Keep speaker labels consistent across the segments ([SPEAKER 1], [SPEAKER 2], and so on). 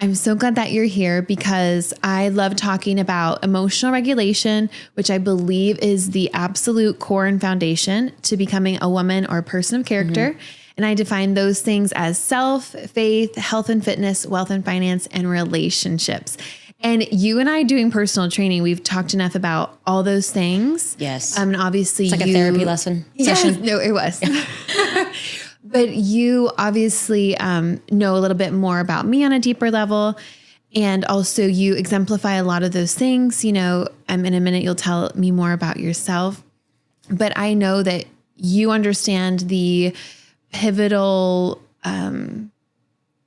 [SPEAKER 1] I'm so glad that you're here because I love talking about emotional regulation, which I believe is the absolute core and foundation to becoming a woman or a person of character. Mm-hmm. And I define those things as self, faith, health and fitness, wealth and finance, and relationships. And you and I doing personal training, we've talked enough about all those things.
[SPEAKER 2] Yes.
[SPEAKER 1] And obviously
[SPEAKER 2] it's like a therapy lesson session.
[SPEAKER 1] No, it was. But you obviously know a little bit more about me on a deeper level. And also you exemplify a lot of those things. You know, in a minute, you'll tell me more about yourself. But I know that you understand the pivotal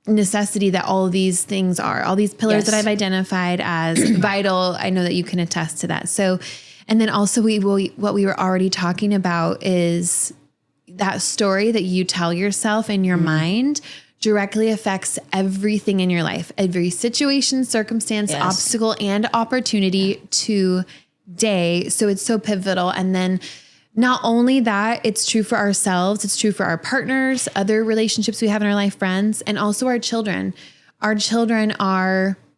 [SPEAKER 1] necessity that all of these things are, all these pillars that I've identified as vital. I know that you can attest to that. So, and then also what we were already talking about is that story that you tell yourself in your mind directly affects everything in your life, every situation, circumstance, obstacle, and opportunity today. So it's so pivotal. And then not only that, it's true for ourselves, it's true for our partners, other relationships we have in our life, friends, and also our children. Our children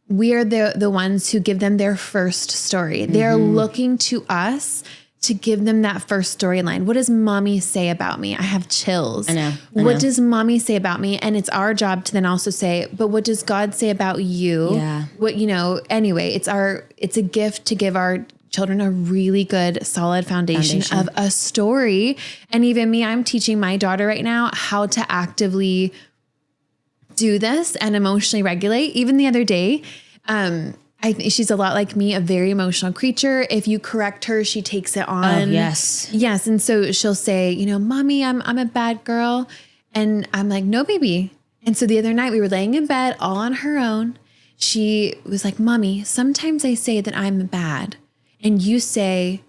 [SPEAKER 1] we are the ones who give them their first story. They're looking to us to give them that first storyline. What does mommy say about me? I have chills. I know. What does mommy say about me? And it's our job to then also say, but what does God say about you? Yeah. What, anyway, it's a gift to give our children a really good, solid foundation of a story. And even me, I'm teaching my daughter right now how to actively do this and emotionally regulate. Even the other day, I think she's a lot like me, a very emotional creature. If you correct her, she takes it on.
[SPEAKER 2] Oh, yes.
[SPEAKER 1] Yes. And so she'll say, mommy, I'm a bad girl. And I'm like, no, baby. And so the other night we were laying in bed all on her own. She was like, mommy, sometimes I say that I'm bad. And you say,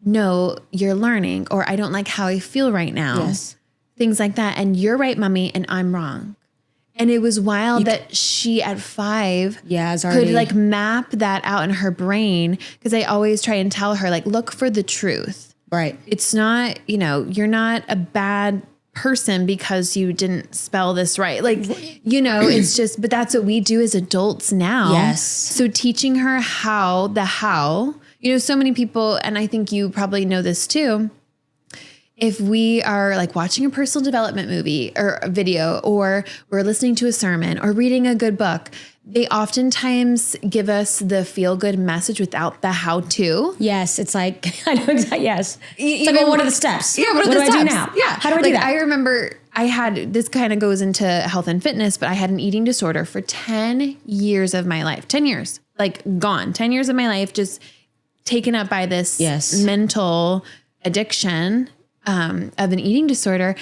[SPEAKER 1] no, you're learning, or I don't like how I feel right now. Yes. Things like that. And you're right, mommy, and I'm wrong. And it was wild that she at 5 could map that out in her brain. Because I always try and tell her, look for the truth.
[SPEAKER 2] Right.
[SPEAKER 1] It's not, you're not a bad person because you didn't spell this right. It's just, but that's what we do as adults now.
[SPEAKER 2] Yes.
[SPEAKER 1] So teaching her how, so many people, and I think you probably know this too, if we are watching a personal development movie or a video, or we're listening to a sermon or reading a good book, they oftentimes give us the feel-good message without the how-to.
[SPEAKER 2] Yes. It's like, I know exactly. Yes. It's like, well, what are the steps?
[SPEAKER 1] Yeah.
[SPEAKER 2] What do I do now?
[SPEAKER 1] Yeah.
[SPEAKER 2] How do I do that?
[SPEAKER 1] I remember this kind of goes into health and fitness, but I had an eating disorder for 10 years of my life, 10 years, gone, 10 years of my life, just taken up by this mental addiction of an eating disorder.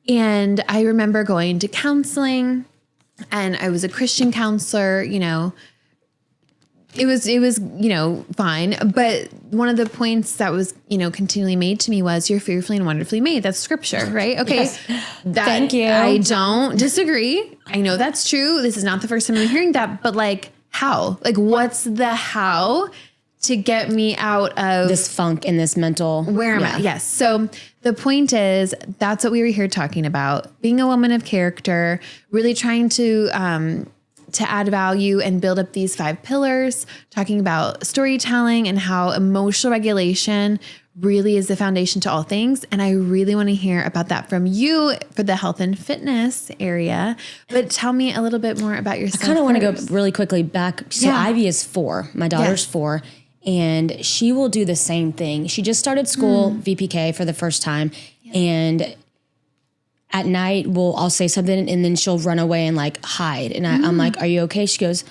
[SPEAKER 1] And I remember going to counseling, and I was a Christian counselor, it was, fine. But one of the points that was, continually made to me was, you're fearfully and wonderfully made. That's scripture, right? Okay.
[SPEAKER 2] Yes. Thank you.
[SPEAKER 1] I don't disagree. I know that's true. This is not the first time I'm hearing that, but how? What's the how to get me out of
[SPEAKER 2] this funk and this mental,
[SPEAKER 1] where am I? Yes. So the point is, that's what we were here talking about. Being a woman of character, really trying to add value and build up these 5 pillars, talking about storytelling and how emotional regulation really is the foundation to all things. And I really want to hear about that from you for the health and fitness area. But tell me a little bit more about yourself.
[SPEAKER 2] I kind of want to go really quickly back. So Ivy is 4. My daughter's 4. And she will do the same thing. She just started school, VPK, for the first time. And at night, I'll say something, and then she'll run away and hide. And I'm like, are you okay? She goes,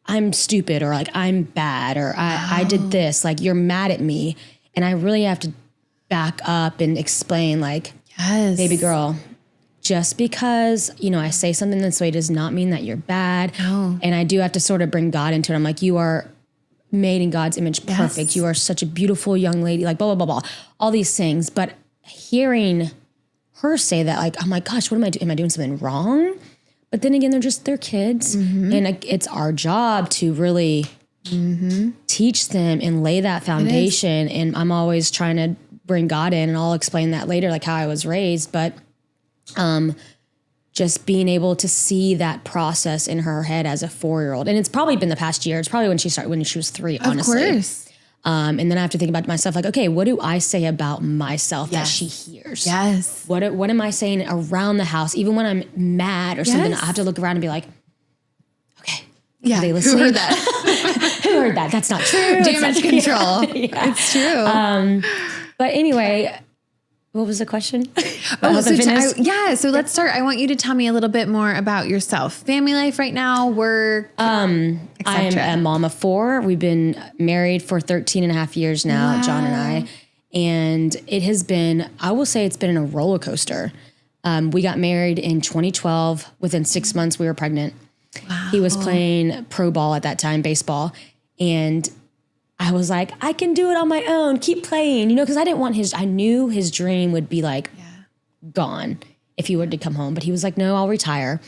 [SPEAKER 2] I'm stupid, or I'm bad, or I did this. You're mad at me. And I really have to back up and explain, baby girl, just because, I say something this way does not mean that you're bad.
[SPEAKER 1] No.
[SPEAKER 2] And I do have to sort of bring God into it. I'm like, you are made in God's image, perfect. Yes. You are such a beautiful young lady, blah, blah, blah, blah, all these things. But hearing her say that, I'm like, gosh, what am I doing? Am I doing something wrong? But then again, they're kids. Mm-hmm. And it's our job to really teach them and lay that foundation. And I'm always trying to bring God in, and I'll explain that later, how I was raised. But just being able to see that process in her head as a 4-year-old. And it's probably been the past year. It's probably when she was 3, honestly.
[SPEAKER 1] Of course.
[SPEAKER 2] And then I have to think about myself like, okay, what do I say about myself that she hears?
[SPEAKER 1] Yes.
[SPEAKER 2] What am I saying around the house? Even when I'm mad or something, I have to look around and be like, okay, are they listening?
[SPEAKER 1] Who heard that?
[SPEAKER 2] Who heard that? That's not true.
[SPEAKER 1] Damage control.
[SPEAKER 2] Yeah.
[SPEAKER 1] It's true.
[SPEAKER 2] But anyway, what was the question?
[SPEAKER 1] So let's start. I want you to tell me a little bit more about yourself. Family life right now, work,
[SPEAKER 2] I'm a mom of 4. We've been married for 13 and a half years now,
[SPEAKER 1] Wow.
[SPEAKER 2] John and I. And it has been, I will say it's been a roller coaster. We got married in 2012. Within 6 months, we were pregnant.
[SPEAKER 1] Wow.
[SPEAKER 2] He was playing pro ball at that time, baseball. And I was like, I can do it on my own. Keep playing, because I knew his dream would be like gone if he were to come home. But he was like, no, I'll retire.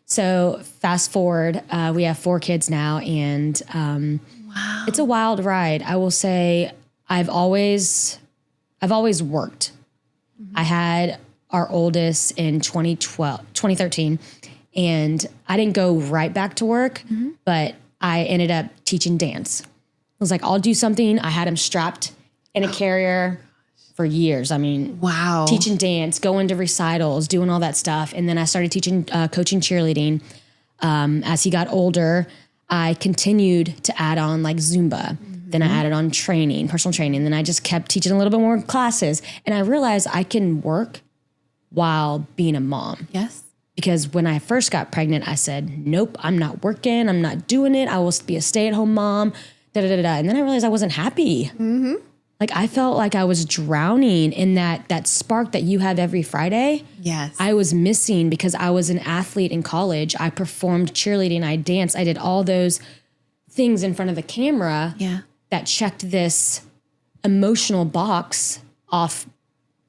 [SPEAKER 2] So fast forward, we have 4 kids now, and it's a wild ride. I will say I've always worked. I had our oldest in 2013, and I didn't go right back to work, but I ended up teaching dance. I was like, I'll do something. I had him strapped in a carrier for years. I mean,
[SPEAKER 1] wow.
[SPEAKER 2] Teaching dance, going to recitals, doing all that stuff. And then I started coaching cheerleading. As he got older, I continued to add on like Zumba. Then I added on personal training. Then I just kept teaching a little bit more classes. And I realized I can work while being a mom.
[SPEAKER 1] Yes.
[SPEAKER 2] Because when I first got pregnant, I said, nope, I'm not working. I'm not doing it. I will be a stay-at-home mom. And then I realized I wasn't happy. Like I felt like I was drowning in that spark that you have every Friday.
[SPEAKER 1] Yes.
[SPEAKER 2] I was missing because I was an athlete in college. I performed cheerleading. I danced. I did all those things in front of the camera that checked this emotional box off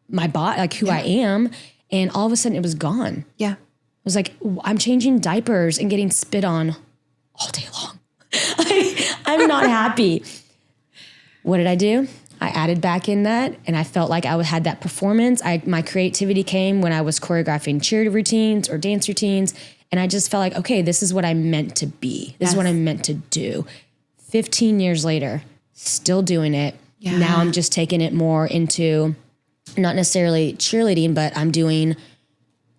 [SPEAKER 2] my body, like who I am. And all of a sudden it was gone.
[SPEAKER 1] Yeah.
[SPEAKER 2] It was like, I'm changing diapers and getting spit on all day long. I'm not happy. What did I do? I added back in that, and I felt like I had that performance. My creativity came when I was choreographing cheer routines or dance routines, and I just felt like, okay, this is what I'm meant to be. This is what I'm meant to do. 15 years later, still doing it. Yeah. Now I'm just taking it more into not necessarily cheerleading, but I'm doing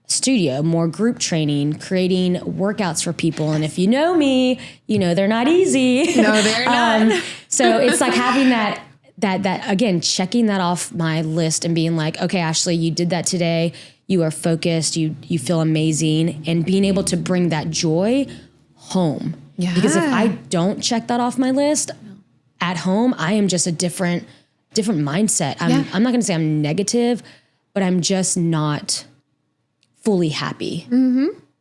[SPEAKER 2] studio, more group training, creating workouts for people. And if you know me, they're not easy.
[SPEAKER 1] No, they're not.
[SPEAKER 2] So it's like having that again, checking that off my list and being like, okay, Ashley, you did that today. You are focused. You feel amazing. And being able to bring that joy home. Yeah. Because if I don't check that off my list at home, I am just a different mindset. I'm not going to say I'm negative, but I'm just not fully happy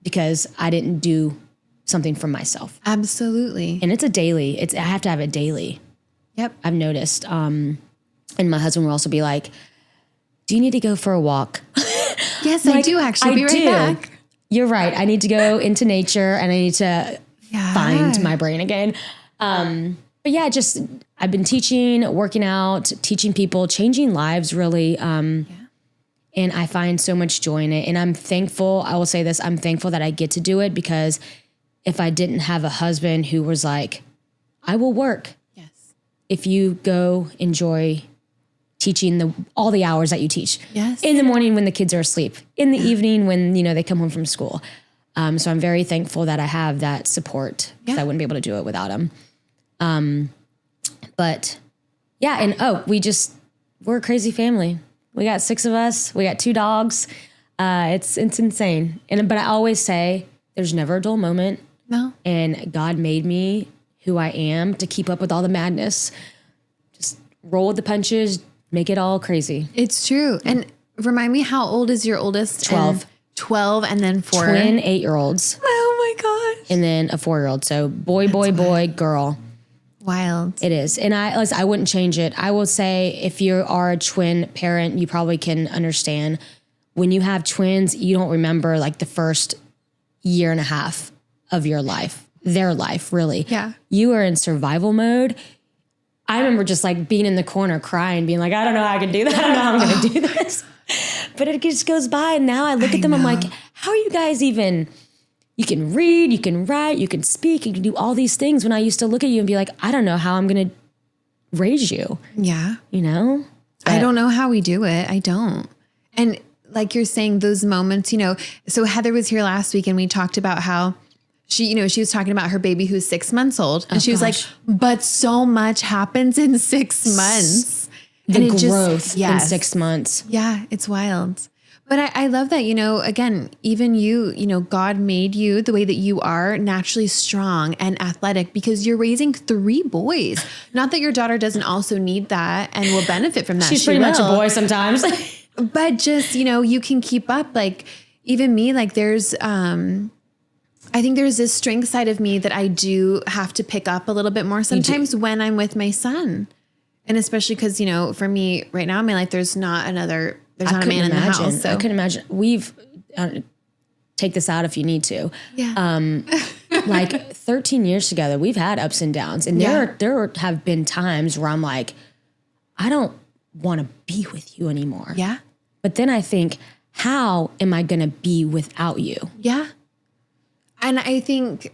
[SPEAKER 2] because I didn't do something for myself.
[SPEAKER 1] Absolutely.
[SPEAKER 2] And it's a daily. I have to have it daily.
[SPEAKER 1] Yep.
[SPEAKER 2] I've noticed. And my husband will also be like, do you need to go for a walk?
[SPEAKER 1] Yes, I do actually. Be right back.
[SPEAKER 2] You're right. I need to go into nature and I need to find my brain again. But yeah, I've been teaching, working out, teaching people, changing lives really. And I find so much joy in it. And I'm thankful. I will say this. I'm thankful that I get to do it, because if I didn't have a husband who was like, I will work.
[SPEAKER 1] Yes. If
[SPEAKER 2] you go enjoy teaching all the hours that you teach.
[SPEAKER 1] Yes.
[SPEAKER 2] In the morning when the kids are asleep, in the evening when, they come home from school. So I'm very thankful that I have that support, because I wouldn't be able to do it without him. But yeah. And we're a crazy family. We got 6 of us. We got 2 dogs. It's insane. But I always say there's never a dull moment.
[SPEAKER 1] No.
[SPEAKER 2] And God made me who I am to keep up with all the madness. Just roll with the punches, make it all crazy.
[SPEAKER 1] It's true. Yeah. And remind me, how old is your oldest?
[SPEAKER 2] 12.
[SPEAKER 1] 12 and then 4.
[SPEAKER 2] Twin 8-year-olds.
[SPEAKER 1] Oh my gosh.
[SPEAKER 2] And then a 4-year-old. So boy, girl.
[SPEAKER 1] Wild.
[SPEAKER 2] It is. And I wouldn't change it. I will say, if you are a twin parent, you probably can understand when you have twins, you don't remember like the first year and a half of your life, their life, really.
[SPEAKER 1] Yeah.
[SPEAKER 2] You are in survival mode. I remember just like being in the corner crying, being like, I don't know how I can do that. I don't know how I'm going to do this. But it just goes by. And now I look at them, I'm like, how are you guys even, you can read, you can write, you can speak, you can do all these things, when I used to look at you and be like, I don't know how I'm going to raise you.
[SPEAKER 1] Yeah.
[SPEAKER 2] You know? But
[SPEAKER 1] I don't know how we do it. I don't. And like you're saying, those moments, you know, so Heather was here last week and we talked about how she, you know, she was talking about her baby who's 6 months old. And she was like, but so much happens in 6 months.
[SPEAKER 2] The growth in 6 months.
[SPEAKER 1] Yeah, it's wild. But I love that, you know, again, even you know, God made you the way that you are, naturally strong and athletic, because you're raising 3 boys. Not that your daughter doesn't also need that and will benefit from that.
[SPEAKER 2] She's pretty much a boy sometimes.
[SPEAKER 1] But just, you know, you can keep up. Like even me, like there's, I think there's this strength side of me that I do have to pick up a little bit more sometimes when I'm with my son. And especially because, you know, for me right now in my life, there's not a man in the house. So
[SPEAKER 2] I couldn't imagine. We've, take this out if you need to.
[SPEAKER 1] Yeah.
[SPEAKER 2] Like 13 years together, we've had ups and downs. And there have been times where I'm like, I don't want to be with you anymore.
[SPEAKER 1] Yeah.
[SPEAKER 2] But then I think, how am I going to be without you?
[SPEAKER 1] Yeah. And I think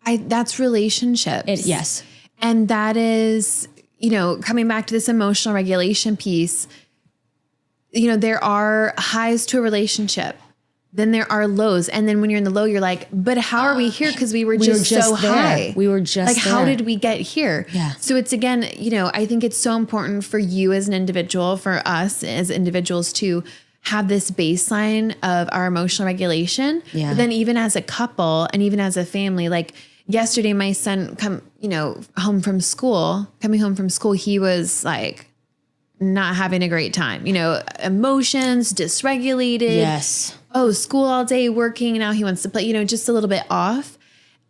[SPEAKER 1] that's relationships.
[SPEAKER 2] Yes.
[SPEAKER 1] And that is, you know, coming back to this emotional regulation piece, you know, there are highs to a relationship. Then there are lows. And then when you're in the low, you're like, but how are we here? Because we were just so high.
[SPEAKER 2] We were just
[SPEAKER 1] like, how did we get here?
[SPEAKER 2] Yeah.
[SPEAKER 1] So it's, again, you know, I think it's so important for you as an individual, for us as individuals to have this baseline of our emotional regulation.
[SPEAKER 2] Yeah.
[SPEAKER 1] But then even as a couple and even as a family, like yesterday, my son coming home from school, he was like, not having a great time, you know, emotions dysregulated.
[SPEAKER 2] Yes.
[SPEAKER 1] Oh, school all day working. Now he wants to play, you know, just a little bit off.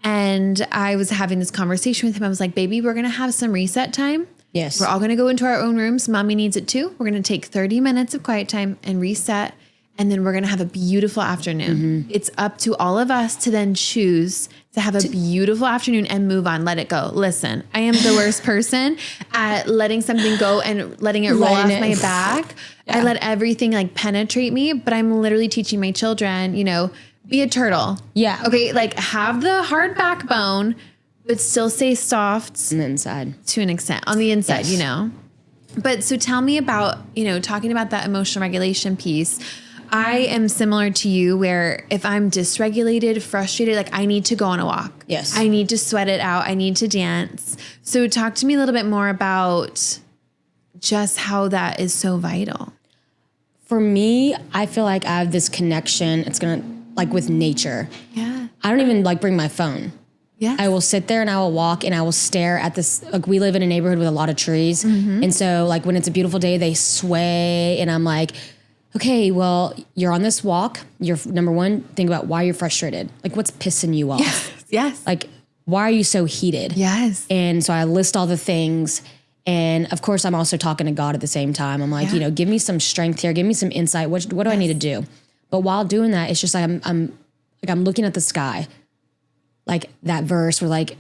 [SPEAKER 1] And I was having this conversation with him. I was like, baby, we're going to have some reset time.
[SPEAKER 2] Yes.
[SPEAKER 1] We're all going to go into our own rooms. Mommy needs it too. We're going to take 30 minutes of quiet time and reset. And then we're going to have a beautiful afternoon. Mm-hmm. It's up to all of us to then choose to have a beautiful afternoon and move on. Let it go. Listen, I am the worst person at letting something go and letting it roll off my back. Yeah. I let everything like penetrate me, but I'm literally teaching my children, you know, be a turtle.
[SPEAKER 2] Yeah.
[SPEAKER 1] Okay. Like have the hard backbone, but still stay soft.
[SPEAKER 2] On the inside.
[SPEAKER 1] To an extent. On the inside, yes. You know. But so tell me about, you know, talking about that emotional regulation piece. I am similar to you where if I'm dysregulated, frustrated, like I need to go on a walk.
[SPEAKER 2] Yes.
[SPEAKER 1] I need to sweat it out. I need to dance. So talk to me a little bit more about just how that is so vital.
[SPEAKER 2] For me, I feel like I have this connection. It's going to like with nature.
[SPEAKER 1] Yeah.
[SPEAKER 2] I don't even like bring my phone.
[SPEAKER 1] Yeah.
[SPEAKER 2] I will sit there and I will walk and I will stare at this. Like we live in a neighborhood with a lot of trees. Mm-hmm. And so like when it's a beautiful day, they sway and I'm like, okay, well, you're on this walk. You're number one, think about why you're frustrated. Like what's pissing you off?
[SPEAKER 1] Yes.
[SPEAKER 2] Like, why are you so heated?
[SPEAKER 1] Yes.
[SPEAKER 2] And so I list all the things. And of course, I'm also talking to God at the same time. I'm like, you know, give me some strength here. Give me some insight. What do I need to do? But while doing that, it's just like, I'm looking at the sky. Like that verse where like,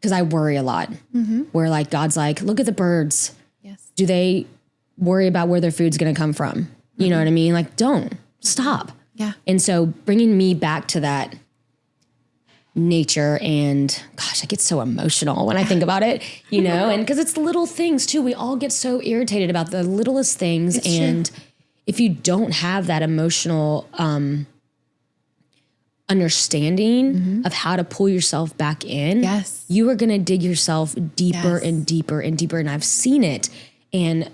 [SPEAKER 2] cause I worry a lot where like, God's like, look at the birds.
[SPEAKER 1] Yes.
[SPEAKER 2] Do they worry about where their food's going to come from? You know what I mean? Like, don't stop.
[SPEAKER 1] Yeah.
[SPEAKER 2] And so bringing me back to that nature and gosh, I get so emotional when I think about it, you know, and because it's the little things too. We all get so irritated about the littlest things. It's and true. If you don't have that emotional understanding of how to pull yourself back in, you are going to dig yourself deeper and deeper and deeper. And I've seen it. And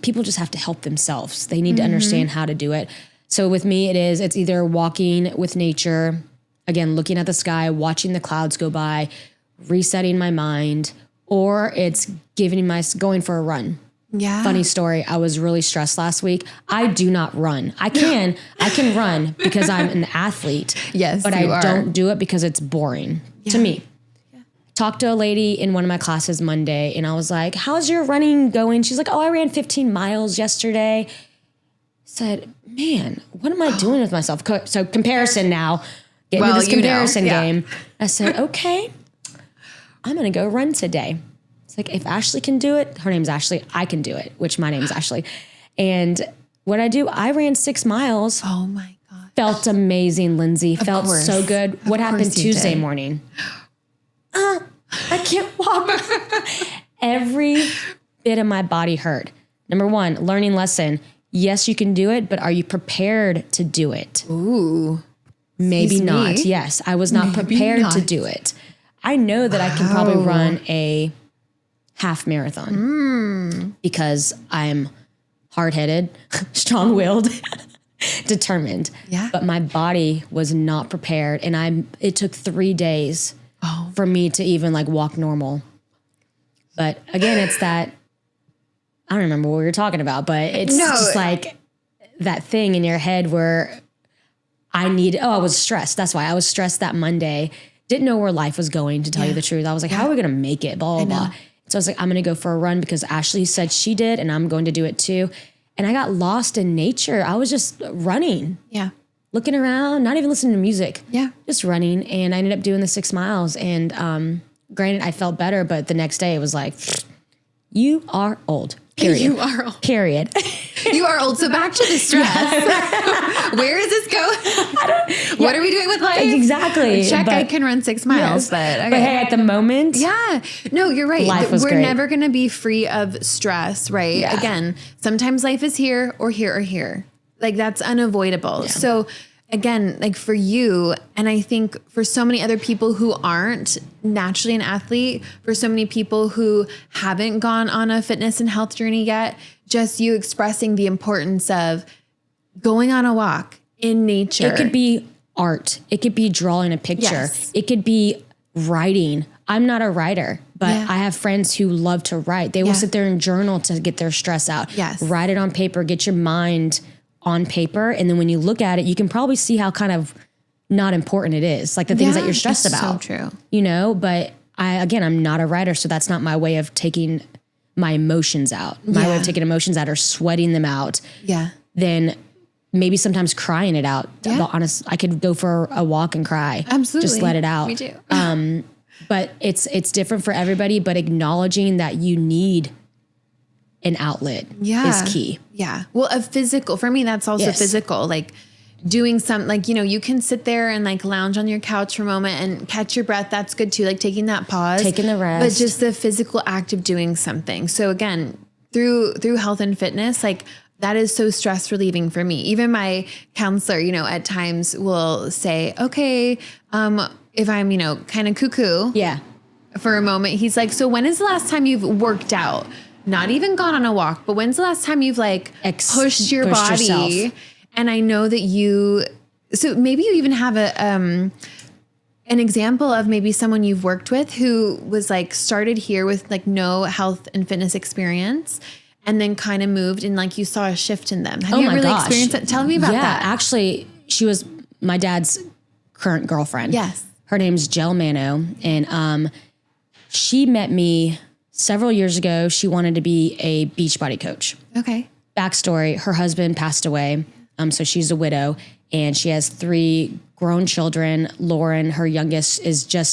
[SPEAKER 2] people just have to help themselves. They need to understand how to do it. So with me, it's either walking with nature, again, looking at the sky, watching the clouds go by, resetting my mind, or it's going for a run. Yeah. Funny story. I was really stressed last week. I do not run. I can run because I'm an athlete.
[SPEAKER 1] Yes,
[SPEAKER 2] but I don't do it because it's boring to me. Talked to a lady in one of my classes Monday and I was like, how's your running going? She's like, oh, I ran 15 miles yesterday. Said, man, what am I doing with myself? So comparison now, getting into this comparison game. I said, okay, I'm going to go run today. It's like, if Ashley can do it, her name's Ashley, I can do it, which my name's Ashley. And what I do, I ran 6 miles.
[SPEAKER 1] Oh my gosh.
[SPEAKER 2] Felt amazing, Lindsay. Felt so good. What happened Tuesday morning? I can't walk. Every bit of my body hurt. Number one, learning lesson. Yes, you can do it, but are you prepared to do it?
[SPEAKER 1] Ooh.
[SPEAKER 2] Maybe not. Yes, I was not prepared to do it. I know that I can probably run a half marathon because I'm hard-headed, strong-willed, determined.
[SPEAKER 1] Yeah.
[SPEAKER 2] But my body was not prepared, and it took 3 days for me to even like walk normal. But again, it's that, I don't remember what we were talking about, but it's just like that thing in your head where I was stressed. That's why I was stressed that Monday. Didn't know where life was going, to tell you the truth. I was like, how are we going to make it? Blah, blah, blah. So I was like, I'm going to go for a run because Ashley said she did, and I'm going to do it too. And I got lost in nature. I was just running.
[SPEAKER 1] Yeah.
[SPEAKER 2] Looking around, not even listening to music.
[SPEAKER 1] Yeah.
[SPEAKER 2] Just running. And I ended up doing the 6 miles. And granted, I felt better, but the next day it was like, you are old. Period.
[SPEAKER 1] You are old.
[SPEAKER 2] Period.
[SPEAKER 1] You are old. So back to the stress. Where is this going? What are we doing with life?
[SPEAKER 2] Exactly.
[SPEAKER 1] Check, I can run 6 miles, but okay.
[SPEAKER 2] But hey, at the moment.
[SPEAKER 1] Yeah. No, you're right.
[SPEAKER 2] We're
[SPEAKER 1] great. Never going to be free of stress, right?
[SPEAKER 2] Yeah.
[SPEAKER 1] Again, sometimes life is here or here or here. Like that's unavoidable. Yeah. So again, like for you, and I think for so many other people who aren't naturally an athlete, for so many people who haven't gone on a fitness and health journey yet, just you expressing the importance of going on a walk in nature.
[SPEAKER 2] It could be art. It could be drawing a picture. Yes. It could be writing. I'm not a writer, but I have friends who love to write. They will sit there and journal to get their stress out.
[SPEAKER 1] Yes.
[SPEAKER 2] Write it on paper, get your mind on paper. And then when you look at it, you can probably see how kind of not important it is. Like the things that you're stressed about.
[SPEAKER 1] So true.
[SPEAKER 2] You know, but I'm not a writer. So that's not my way of taking my emotions out. My way of taking emotions out or sweating them out.
[SPEAKER 1] Yeah.
[SPEAKER 2] Then maybe sometimes crying it out.
[SPEAKER 1] Yeah.
[SPEAKER 2] Honest, I could go for a walk and cry.
[SPEAKER 1] Absolutely.
[SPEAKER 2] Just let it out.
[SPEAKER 1] Me too.
[SPEAKER 2] But it's different for everybody, but acknowledging that you need an outlet is key.
[SPEAKER 1] Yeah. Well, for me, that's also physical, like doing you can sit there and like lounge on your couch for a moment and catch your breath. That's good too. Like taking that pause,
[SPEAKER 2] taking the rest,
[SPEAKER 1] but just the physical act of doing something. So again, through health and fitness, like that is so stress relieving for me. Even my counselor, at times will say, okay, if I'm, kind of cuckoo for a moment, he's like, so when is the last time you've worked out? Not even gone on a walk, but when's the last time you've pushed your body? Yourself. And I know that so maybe you even have an example of maybe someone you've worked with who was started here with no health and fitness experience and then kind of moved and you saw a shift in them. Have you really experienced that? Tell me about that.
[SPEAKER 2] Actually, she was my dad's current girlfriend.
[SPEAKER 1] Yes.
[SPEAKER 2] Her name's Jill Mano. And she met me several years ago. She wanted to be a Beachbody coach.
[SPEAKER 1] Okay.
[SPEAKER 2] Backstory, her husband passed away. So she's a widow and she has 3 grown children. Lauren, her youngest,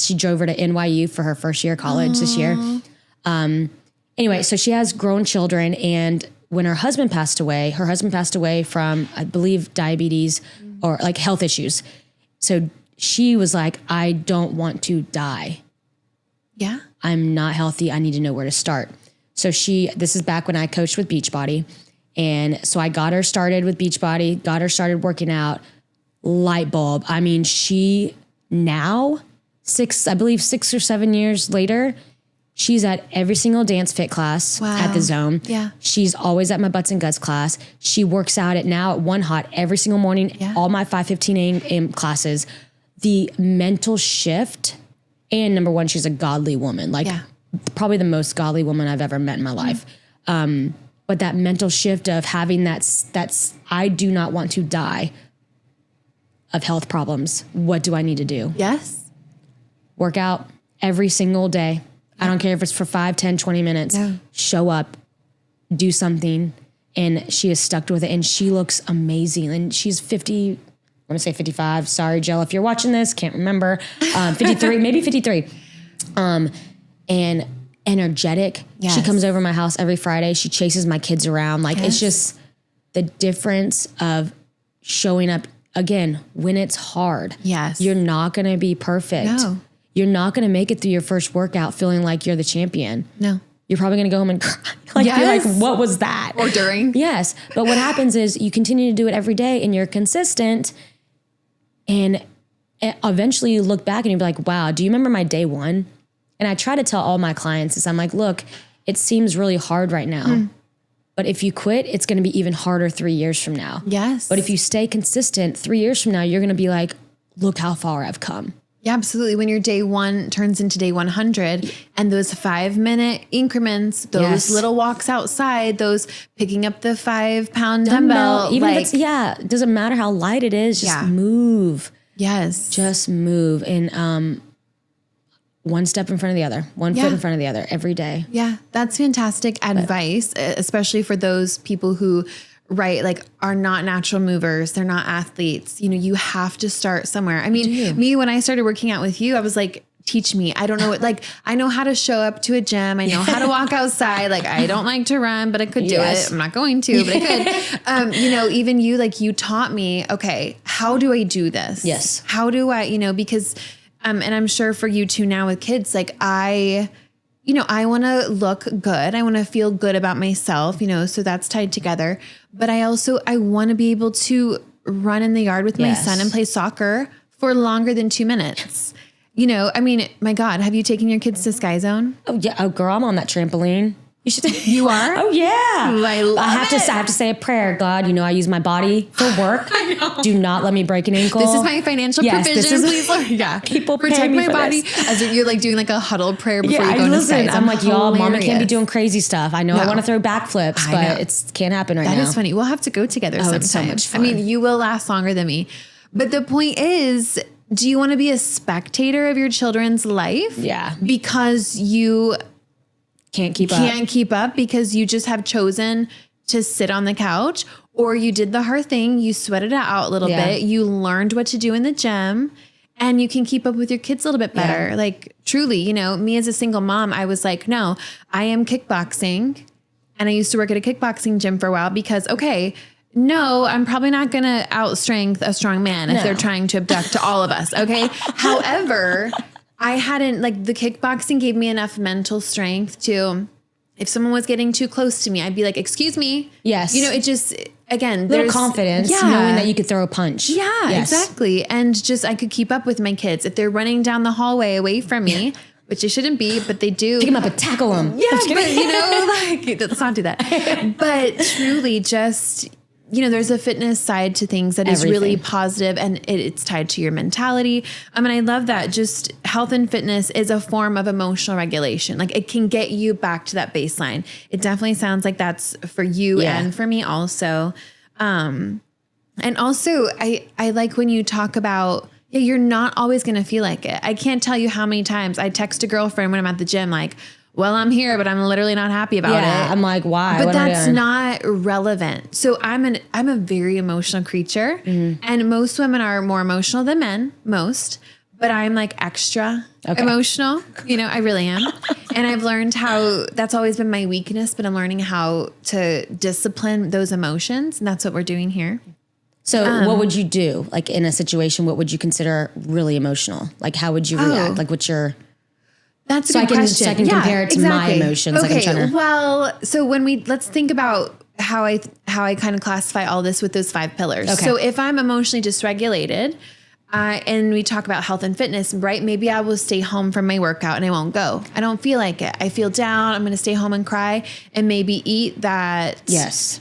[SPEAKER 2] she drove her to NYU for her first year of college this year. Anyway, so she has grown children. And when her husband passed away from, I believe, diabetes or health issues. So she was like, I don't want to die.
[SPEAKER 1] Yeah.
[SPEAKER 2] I'm not healthy. I need to know where to start. So this is back when I coached with Beachbody. And so I got her started with Beachbody, got her started working out, light bulb. I mean, she now 6 or 7 years later, she's at every single Dance Fit class at the Zone.
[SPEAKER 1] Yeah.
[SPEAKER 2] She's always at my Butts and Guts class. She works out at One Hot every single morning, all my 5:15 a.m. classes. The mental shift, and number one, she's a godly woman, probably the most godly woman I've ever met in my life. But that mental shift of having that's I do not want to die of health problems. What do I need to do?
[SPEAKER 1] Yes.
[SPEAKER 2] Work out every single day. I don't care if it's for 5, 10, 20 minutes.
[SPEAKER 1] No.
[SPEAKER 2] Show up, do something. And she is stuck with it. And she looks amazing. And she's 50, I'm going to say 55. Sorry, Jill, if you're watching this, can't remember. 53, maybe 53. And energetic.
[SPEAKER 1] Yes.
[SPEAKER 2] She comes over my house every Friday. She chases my kids around. It's just the difference of showing up again, when it's hard,
[SPEAKER 1] Yes.
[SPEAKER 2] you're not going to be perfect.
[SPEAKER 1] No.
[SPEAKER 2] You're not going to make it through your first workout feeling like you're the champion.
[SPEAKER 1] No.
[SPEAKER 2] You're probably going to go home and cry. Be like, what was that?
[SPEAKER 1] Or during.
[SPEAKER 2] Yes. But what happens is you continue to do it every day and you're consistent, and eventually you look back and you'll be like, wow, do you remember my day one? And I try to tell all my clients is I'm like, look, it seems really hard right now. But if you quit, it's going to be even harder 3 years from now.
[SPEAKER 1] Yes.
[SPEAKER 2] But if you stay consistent, 3 years from now, you're going to be like, look how far I've come.
[SPEAKER 1] Yeah, absolutely. When your day one turns into day 100 and those 5-minute increments, those little walks outside, those picking up the 5-pound dumbbell,
[SPEAKER 2] even if it's, it doesn't matter how light it is, just move.
[SPEAKER 1] Yes.
[SPEAKER 2] Just move. And one step in front of the other, one foot in front of the other every day.
[SPEAKER 1] Yeah, that's fantastic advice, especially for those people who, like are not natural movers. They're not athletes. You have to start somewhere. I mean, me, when I started working out with you, I was like, teach me. I don't know what, I know how to show up to a gym. I know how to walk outside. I don't like to run, but I could do it. I'm not going to, but I could. Even you, you taught me, okay, how do I do this?
[SPEAKER 2] Yes.
[SPEAKER 1] How do I, because, and I'm sure for you too now with kids, I want to look good. I want to feel good about myself, so that's tied together. But I want to be able to run in the yard with my son and play soccer for longer than 2 minutes. My God, have you taken your kids to Sky Zone?
[SPEAKER 2] Oh yeah. Oh girl, I'm on that trampoline. You should.
[SPEAKER 1] You are?
[SPEAKER 2] Oh yeah.
[SPEAKER 1] I have
[SPEAKER 2] to say a prayer. God, I use my body for work.
[SPEAKER 1] I know.
[SPEAKER 2] Do not let me break an ankle.
[SPEAKER 1] This is my financial provision. Please, Lord. Yeah.
[SPEAKER 2] People
[SPEAKER 1] protect my body.
[SPEAKER 2] This.
[SPEAKER 1] As you're doing a huddle prayer before you go to Sky Zone.
[SPEAKER 2] I'm like, y'all, mama can't be doing crazy stuff. I know I want to throw backflips, but it can't happen right now.
[SPEAKER 1] That is funny. We'll have to go together sometime.
[SPEAKER 2] It's so much fun.
[SPEAKER 1] I mean, you will last longer than me. But the point is, do you want to be a spectator of your children's life?
[SPEAKER 2] Yeah.
[SPEAKER 1] Because you
[SPEAKER 2] can't keep
[SPEAKER 1] up because you just have chosen to sit on the couch, or you did the hard thing. You sweated it out a little bit. You learned what to do in the gym, and you can keep up with your kids a little bit better. Truly, me as a single mom, I was like, no, I am kickboxing. And I used to work at a kickboxing gym for a while because, no, I'm probably not going to outstrength a strong man if they're trying to abduct all of us. Okay. However, I hadn't, the kickboxing gave me enough mental strength to, if someone was getting too close to me, I'd be like, excuse me.
[SPEAKER 2] Yes.
[SPEAKER 1] It just, again,
[SPEAKER 2] there's confidence knowing that you could throw a punch.
[SPEAKER 1] Yeah, exactly. And just, I could keep up with my kids. If they're running down the hallway away from me, which they shouldn't be, but they do.
[SPEAKER 2] Pick them up and tackle them.
[SPEAKER 1] Yeah, but let's not do that. But truly just, there's a fitness side to things that is really positive, and it's tied to your mentality. I mean, I love that. Just health and fitness is a form of emotional regulation. It can get you back to that baseline. It definitely sounds like that's for you and for me also. And also I like when you talk about, you're not always going to feel like it. I can't tell you how many times I text a girlfriend when I'm at the gym, well, I'm here, but I'm literally not happy about it.
[SPEAKER 2] I'm like, why?
[SPEAKER 1] But that's not relevant. So I'm a very emotional creature, and most women are more emotional than men, but I'm extra emotional. I really am. And I've learned how that's always been my weakness, but I'm learning how to discipline those emotions. And that's what we're doing here.
[SPEAKER 2] So what would you do? In a situation, what would you consider really emotional? How would you react? What's your...
[SPEAKER 1] That's a good question.
[SPEAKER 2] So I can compare it to my emotions.
[SPEAKER 1] Okay. Well, so let's think about how I kind of classify all this with those 5 pillars. Okay. So if I'm emotionally dysregulated, and we talk about health and fitness, right? Maybe I will stay home from my workout and I won't go. I don't feel like it. I feel down. I'm going to stay home and cry and maybe eat that.
[SPEAKER 2] Yes.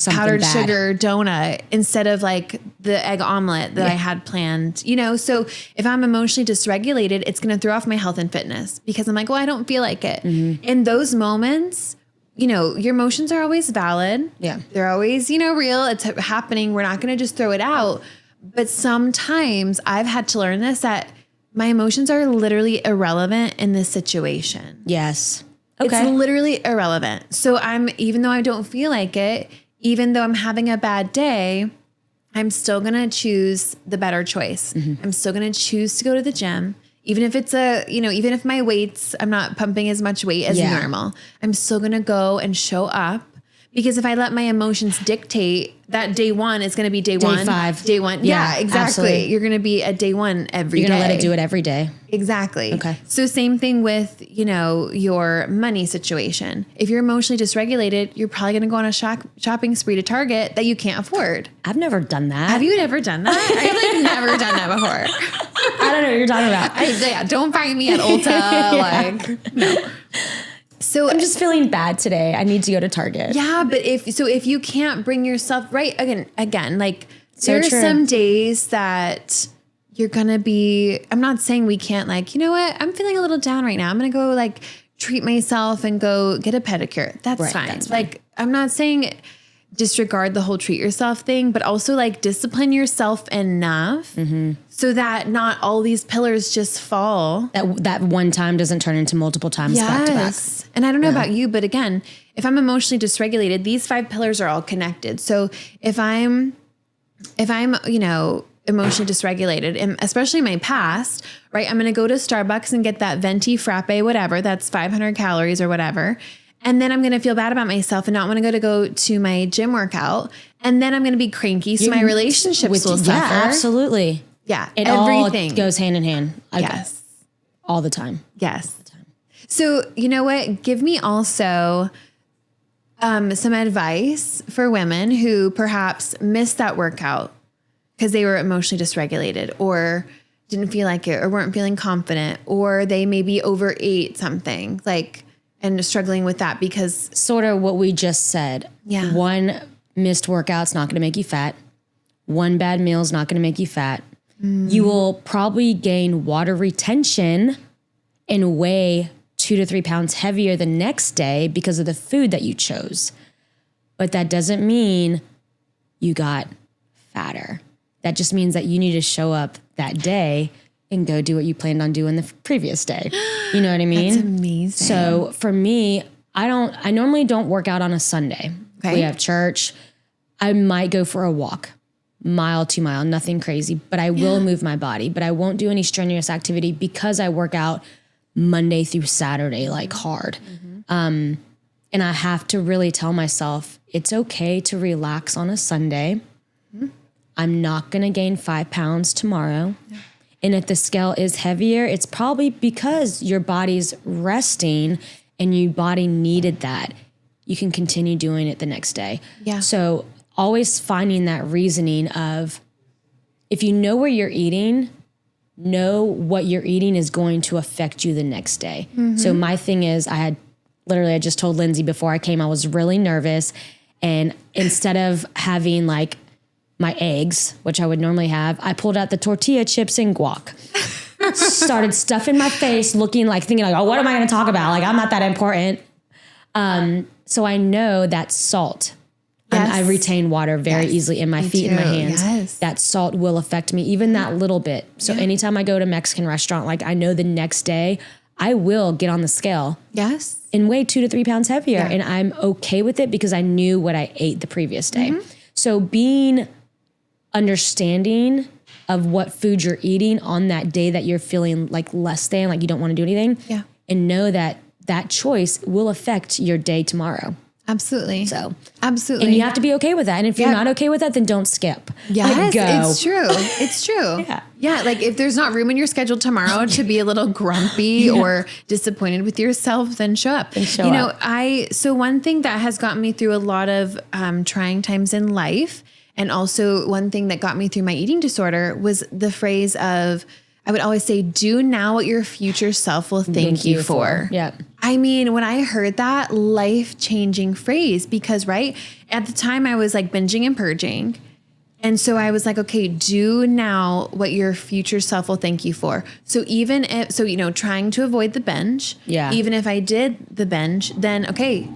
[SPEAKER 1] Powdered sugar donut instead of the egg omelet that I had planned, So if I'm emotionally dysregulated, it's going to throw off my health and fitness because I'm like, well, I don't feel like it. In those moments, your emotions are always valid.
[SPEAKER 2] Yeah.
[SPEAKER 1] They're always, real. It's happening. We're not going to just throw it out. But sometimes I've had to learn this, that my emotions are literally irrelevant in this situation.
[SPEAKER 2] Yes.
[SPEAKER 1] Okay. It's literally irrelevant. So even though I don't feel like it, even though I'm having a bad day, I'm still going to choose the better choice. I'm still going to choose to go to the gym. Even if it's even if my weights, I'm not pumping as much weight as normal, I'm still going to go and show up Because if I let my emotions dictate, that day one is going to be day
[SPEAKER 2] 5.
[SPEAKER 1] Day one. Yeah, exactly.
[SPEAKER 2] Absolutely.
[SPEAKER 1] You're going to be at day one every day.
[SPEAKER 2] You're going to let it do it every day.
[SPEAKER 1] Exactly.
[SPEAKER 2] Okay.
[SPEAKER 1] So same thing with, your money situation. If you're emotionally dysregulated, you're probably going to go on a shopping spree to Target that you can't afford.
[SPEAKER 2] I've never done that.
[SPEAKER 1] Have you never done that? I've never done that before.
[SPEAKER 2] I don't know what you're talking about.
[SPEAKER 1] Don't find me at Ulta. No. So
[SPEAKER 2] I'm just feeling bad today. I need to go to Target.
[SPEAKER 1] Yeah, but if you can't bring yourself right again, like
[SPEAKER 2] So
[SPEAKER 1] there are
[SPEAKER 2] true.
[SPEAKER 1] some days that you're gonna be. I'm not saying we can't. You know what? I'm feeling a little down right now. I'm gonna go treat myself and go get a pedicure. That's fine.
[SPEAKER 2] That's fine.
[SPEAKER 1] I'm not saying disregard the whole treat yourself thing, but also discipline yourself enough so that not all these pillars just fall.
[SPEAKER 2] That one time doesn't turn into multiple times back to back.
[SPEAKER 1] And I don't know about you, but again, if I'm emotionally dysregulated, these 5 pillars are all connected. So if I'm emotionally dysregulated, and especially my past, right? I'm going to go to Starbucks and get that venti frappe, whatever, that's 500 calories or whatever. And then I'm going to feel bad about myself and not want to go to my gym workout. And then I'm going to be cranky. So my relationships will suffer.
[SPEAKER 2] Yeah, absolutely.
[SPEAKER 1] Yeah.
[SPEAKER 2] Everything all goes hand in hand.
[SPEAKER 1] Yes.
[SPEAKER 2] All the time.
[SPEAKER 1] Yes. So you know what? Give me also some advice for women who perhaps missed that workout because they were emotionally dysregulated or didn't feel like it or weren't feeling confident or they maybe overate something and struggling with that because
[SPEAKER 2] sort of what we just said.
[SPEAKER 1] Yeah.
[SPEAKER 2] One missed workout's not going to make you fat. One bad meal's not going to make you fat. You will probably gain water retention and weigh 2 to 3 pounds heavier the next day because of the food that you chose. But that doesn't mean you got fatter. That just means that you need to show up that day and go do what you planned on doing the previous day. You know what I mean?
[SPEAKER 1] That's amazing.
[SPEAKER 2] So for me, I normally don't work out on a Sunday.
[SPEAKER 1] Okay.
[SPEAKER 2] We have church. I might go for a walk, 1 mile, 2 mile, nothing crazy, but I will move my body, but I won't do any strenuous activity because I work out Monday through Saturday, hard. And I have to really tell myself it's okay to relax on a Sunday. I'm not going to gain 5 pounds tomorrow. Yeah. And if the scale is heavier, it's probably because your body's resting and your body needed that. You can continue doing it the next day.
[SPEAKER 1] Yeah.
[SPEAKER 2] So always finding that reasoning of if you know where you're eating, know what you're eating is going to affect you the next day. So my thing is I just told Lindsay before I came, I was really nervous. And instead of having my eggs, which I would normally have, I pulled out the tortilla chips and guac. Started stuffing my face, thinking oh, what am I going to talk about? I'm not that important. So I know that salt.
[SPEAKER 1] Yes.
[SPEAKER 2] I retain water very easily in my feet and my hands.
[SPEAKER 1] Yes.
[SPEAKER 2] That salt will affect me, even that little bit. So anytime I go to a Mexican restaurant, I know the next day I will get on the scale.
[SPEAKER 1] Yes.
[SPEAKER 2] And weigh 2 to 3 pounds heavier. And I'm okay with it because I knew what I ate the previous day. So being understanding of what food you're eating on that day that you're feeling less than, you don't want to do anything. Yeah. And know that choice will affect your day tomorrow.
[SPEAKER 1] Absolutely.
[SPEAKER 2] So
[SPEAKER 1] absolutely.
[SPEAKER 2] And you have to be okay with that. And if you're not okay with that, then don't skip.
[SPEAKER 1] Yes,
[SPEAKER 2] go.
[SPEAKER 1] It's true. It's true. Yeah. If there's not room in your schedule tomorrow to be a little grumpy or disappointed with yourself, then show up. So one thing that has gotten me through a lot of trying times in life, and also one thing that got me through my eating disorder was the phrase of, I would always say, do now what your future self will thank you for.
[SPEAKER 2] Yeah.
[SPEAKER 1] I mean, when I heard that, life-changing phrase, because at the time I was binging and purging. And so I was okay, do now what your future self will thank you for. So even if, trying to avoid the binge, even if I did the binge, then okay,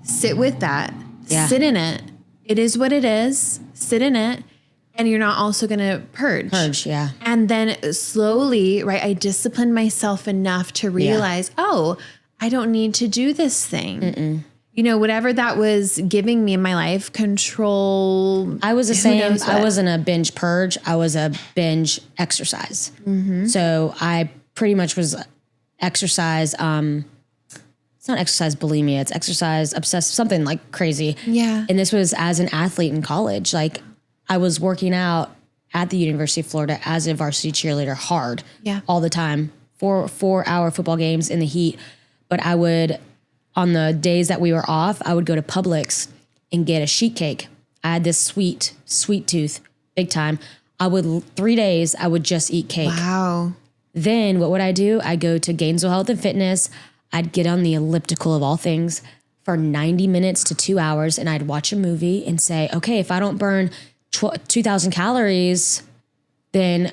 [SPEAKER 1] sit with that, sit in it. It is what it is, sit in it. And you're not also going to purge.
[SPEAKER 2] Yeah.
[SPEAKER 1] And then slowly, I disciplined myself enough to realize, oh, I don't need to do this thing. Whatever that was giving me in my life, control.
[SPEAKER 2] I was the same. I wasn't a binge purge. I was a binge exercise. So I pretty much was exercise. It's not exercise bulimia, it's exercise obsessed, something like crazy.
[SPEAKER 1] Yeah.
[SPEAKER 2] And this was as an athlete in college. Like I was working out at the University of Florida as a varsity cheerleader hard all the time, 4-hour football games in the heat. But I would, on the days that we were off, I would go to Publix and get a sheet cake. I had this sweet tooth, big time. 3 days, I would just eat cake.
[SPEAKER 1] Wow.
[SPEAKER 2] Then what would I do? I'd go to Gainesville Health and Fitness. I'd get on the elliptical of all things for 90 minutes to 2 hours, and I'd watch a movie and say, okay, if I don't burn 2,000 calories, then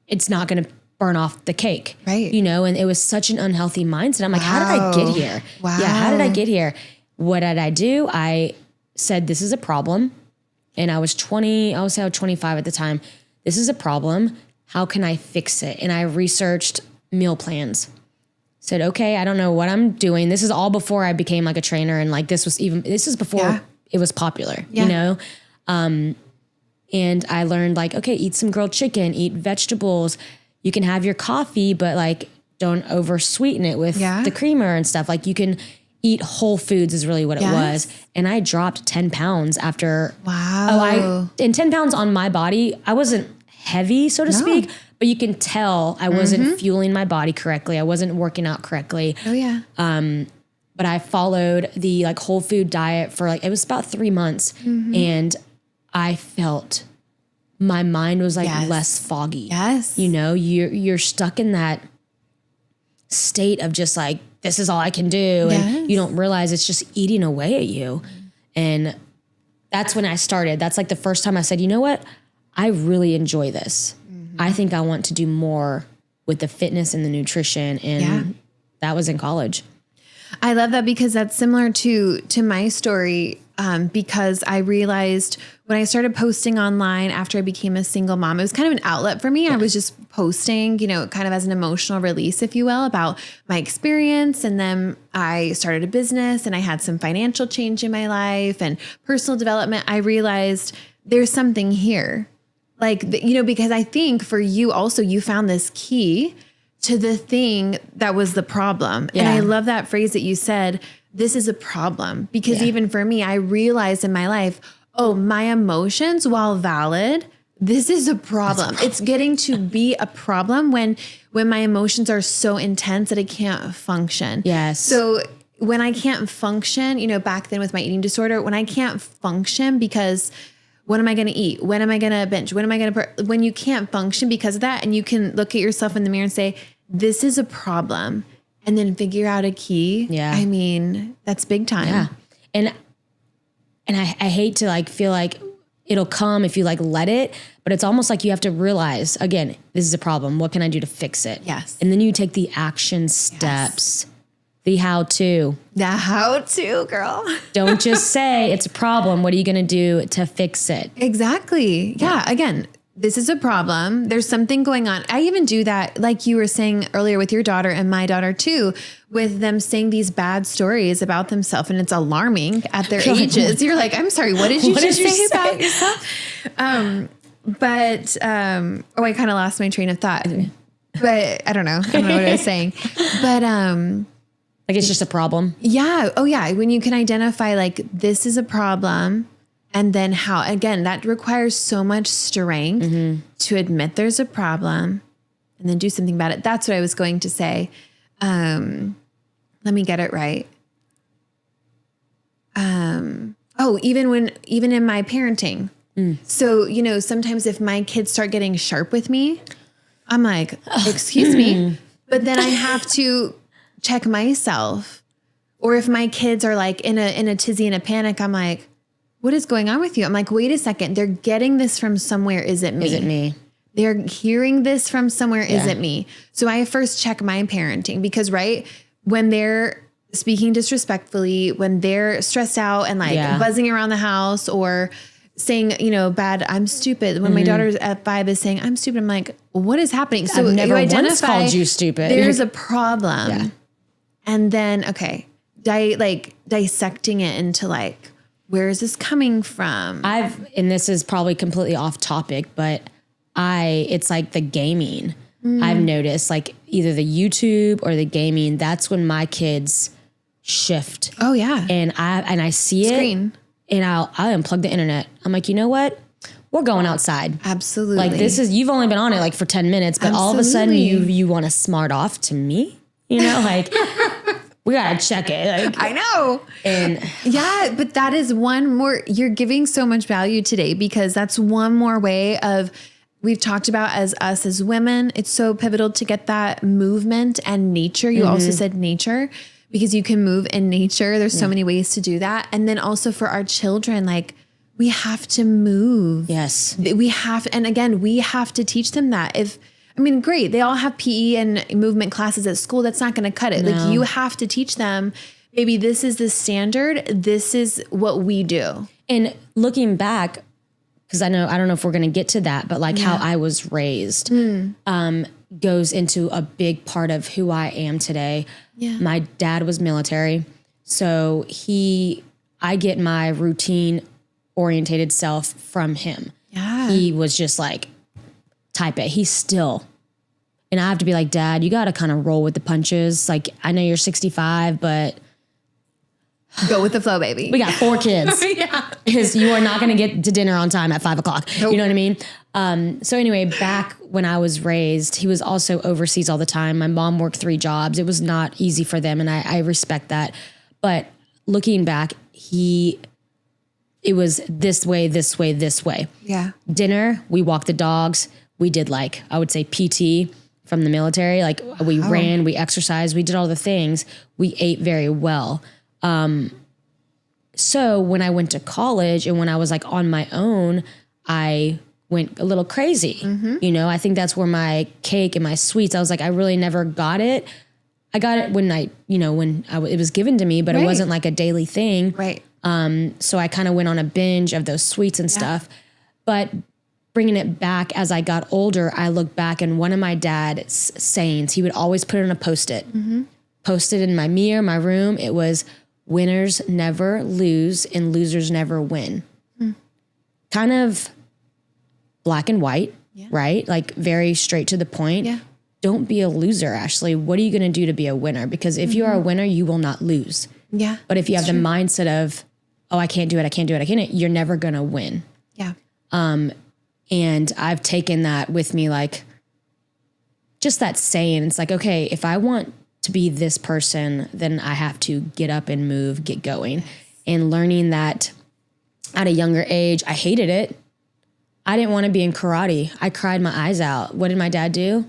[SPEAKER 2] it's not going to burn off the cake.
[SPEAKER 1] Right.
[SPEAKER 2] You know, and it was such an unhealthy mindset. I'm like, how did I get here?
[SPEAKER 1] Wow.
[SPEAKER 2] Yeah, how did I get here? What did I do? I said, this is a problem. And I was 25 at the time. This is a problem. How can I fix it? And I researched meal plans. Said, okay, I don't know what I'm doing. This is all before I became like a trainer. And like, this is before it was popular, you know? And I learned like, okay, eat some grilled chicken, eat vegetables. You can have your coffee, but like, don't over sweeten it with the creamer and stuff. Like you can eat whole foods is really what it was. And I dropped 10 pounds after.
[SPEAKER 1] Wow.
[SPEAKER 2] And 10 pounds on my body. I wasn't heavy, so to speak, but you can tell I wasn't fueling my body correctly. I wasn't working out correctly.
[SPEAKER 1] Oh yeah.
[SPEAKER 2] But I followed the like whole food diet for like, it was about 3 months. And I felt my mind was like less foggy.
[SPEAKER 1] Yes.
[SPEAKER 2] You know, you're stuck in that state of just like, this is all I can do. And you don't realize it's just eating away at you. And that's when I started. That's like the first time I said, you know what? I really enjoy this. I think I want to do more with the fitness and the nutrition. And that was in college.
[SPEAKER 1] I love that because that's similar to my story. Because I realized when I started posting online after I became a single mom, it was kind of an outlet for me. I was just posting, you know, kind of as an emotional release, if you will, about my experience. And then I started a business and I had some financial change in my life and personal development. I realized there's something here. Like, you know, because I think for you also, you found this key to the thing that was the problem. And I love that phrase that you said, this is a problem, because even for me, I realized in my life, oh, my emotions, while valid, this is a problem. It's getting to be a problem when my emotions are so intense that I can't function.
[SPEAKER 2] Yes.
[SPEAKER 1] So when I can't function, you know, back then with my eating disorder, when I can't function because what am I going to eat? When am I going to binge? When am I going to, when you can't function because of that, and you can look at yourself in the mirror and say, this is a problem, and then figure out a key. Yeah. I mean, that's big time.
[SPEAKER 2] Yeah. And I hate to like feel like it'll come if you like let it, but it's almost like you have to realize, again, this is a problem. What can I do to fix it?
[SPEAKER 1] Yes.
[SPEAKER 2] And then you take the action steps, the how-to.
[SPEAKER 1] The how-to, girl.
[SPEAKER 2] Don't just say it's a problem. What are you going to do to fix it?
[SPEAKER 1] Exactly. Yeah. Again, this is a problem. There's something going on. I even do that, like you were saying earlier with your daughter and my daughter too, with them saying these bad stories about themselves, and it's alarming at their ages. You're like, I'm sorry, what did you just say about yourself? I kind of lost my train of thought. But I don't know what I was saying. But
[SPEAKER 2] like it's just a problem.
[SPEAKER 1] Yeah. Oh yeah. When you can identify like this is a problem. And then how, again, that requires so much strength to admit there's a problem and then do something about it. That's what I was going to say. Let me get it right. Even in my parenting. So, you know, sometimes if my kids start getting sharp with me, I'm like, excuse me, but then I have to check myself. Or if my kids are like in a tizzy and a panic, I'm like, what is going on with you? I'm like, wait a second. They're getting this from somewhere. Is it me?
[SPEAKER 2] Is it me?
[SPEAKER 1] They're hearing this from somewhere. Is it me? So I first check my parenting because, right, when they're speaking disrespectfully, when they're stressed out and like buzzing around the house or saying, you know, bad, I'm stupid. When my daughter at 5 is saying, I'm stupid, I'm like, what is happening? So
[SPEAKER 2] I've never
[SPEAKER 1] you identify
[SPEAKER 2] once called you stupid.
[SPEAKER 1] There's a problem. Yeah. And then, okay, dissecting it into like, where is this coming from?
[SPEAKER 2] And this is probably completely off topic, but it's like the gaming. I've noticed like either the YouTube or the gaming, that's when my kids shift.
[SPEAKER 1] Oh yeah.
[SPEAKER 2] And I see
[SPEAKER 1] Screen.
[SPEAKER 2] it and I'll unplug the internet. I'm like, you know what? We're going outside.
[SPEAKER 1] Absolutely.
[SPEAKER 2] Like you've only been on it like for 10 minutes, but all of a sudden you want to smart off to me, you know, like we got to check it. Like,
[SPEAKER 1] I know.
[SPEAKER 2] And
[SPEAKER 1] yeah, but that is one more, you're giving so much value today because that's one more way of, we've talked about as us as women, it's so pivotal to get that movement and nature. You also said nature because you can move in nature. There's so many ways to do that. And then also for our children, like we have to move.
[SPEAKER 2] yes,
[SPEAKER 1] We have, and again, we have to teach them that. Great. They all have PE and movement classes at school. That's not going to cut it.
[SPEAKER 2] No.
[SPEAKER 1] Like you have to teach them, maybe this is the standard. This is what we do.
[SPEAKER 2] and looking back, because I don't know if we're going to get to that, but like how I was raised goes into a big part of who I am today.
[SPEAKER 1] Yeah.
[SPEAKER 2] My dad was military. So I get my routine orientated self from him.
[SPEAKER 1] Yeah.
[SPEAKER 2] He was just like, type it. He's still, and I have to be like, Dad, you got to kind of roll with the punches. Like, I know you're 65, but
[SPEAKER 1] Go with the flow, baby.
[SPEAKER 2] we got 4 kids.
[SPEAKER 1] Yeah.
[SPEAKER 2] Because you are not going to get to dinner on time at 5 o'clock.
[SPEAKER 1] Nope.
[SPEAKER 2] You know what I mean? So anyway, back when I was raised, he was also overseas all the time. My mom worked 3 jobs. It was not easy for them. And I respect that. But looking back, it was this way, this way, this way.
[SPEAKER 1] Yeah.
[SPEAKER 2] Dinner, we walked the dogs. We did like, I would say PT from the military. Like we ran, we exercised, we did all the things. We ate very well. So when I went to college and when I was like on my own, I went a little crazy. You know, I think that's where my cake and my sweets, I was like, I really never got it. I got it when it was given to me, but it wasn't like a daily thing.
[SPEAKER 1] Right.
[SPEAKER 2] So I kind of went on a binge of those sweets and stuff, but bringing it back as I got older, I look back and one of my dad's sayings, he would always put it on a Post-it, posted in my mirror, my room. It was, winners never lose and losers never win. Kind of black and white, right? Like very straight to the point.
[SPEAKER 1] Yeah.
[SPEAKER 2] Don't be a loser, Ashley. What are you going to do to be a winner? Because if you are a winner, you will not lose.
[SPEAKER 1] Yeah.
[SPEAKER 2] But if you have the mindset of, oh, I can't do it, you're never going to win.
[SPEAKER 1] Yeah.
[SPEAKER 2] And I've taken that with me, like just that saying, it's like, okay, if I want to be this person, then I have to get up and move, get going. And learning that at a younger age, I hated it. I didn't want to be in karate. I cried my eyes out. What did my dad do?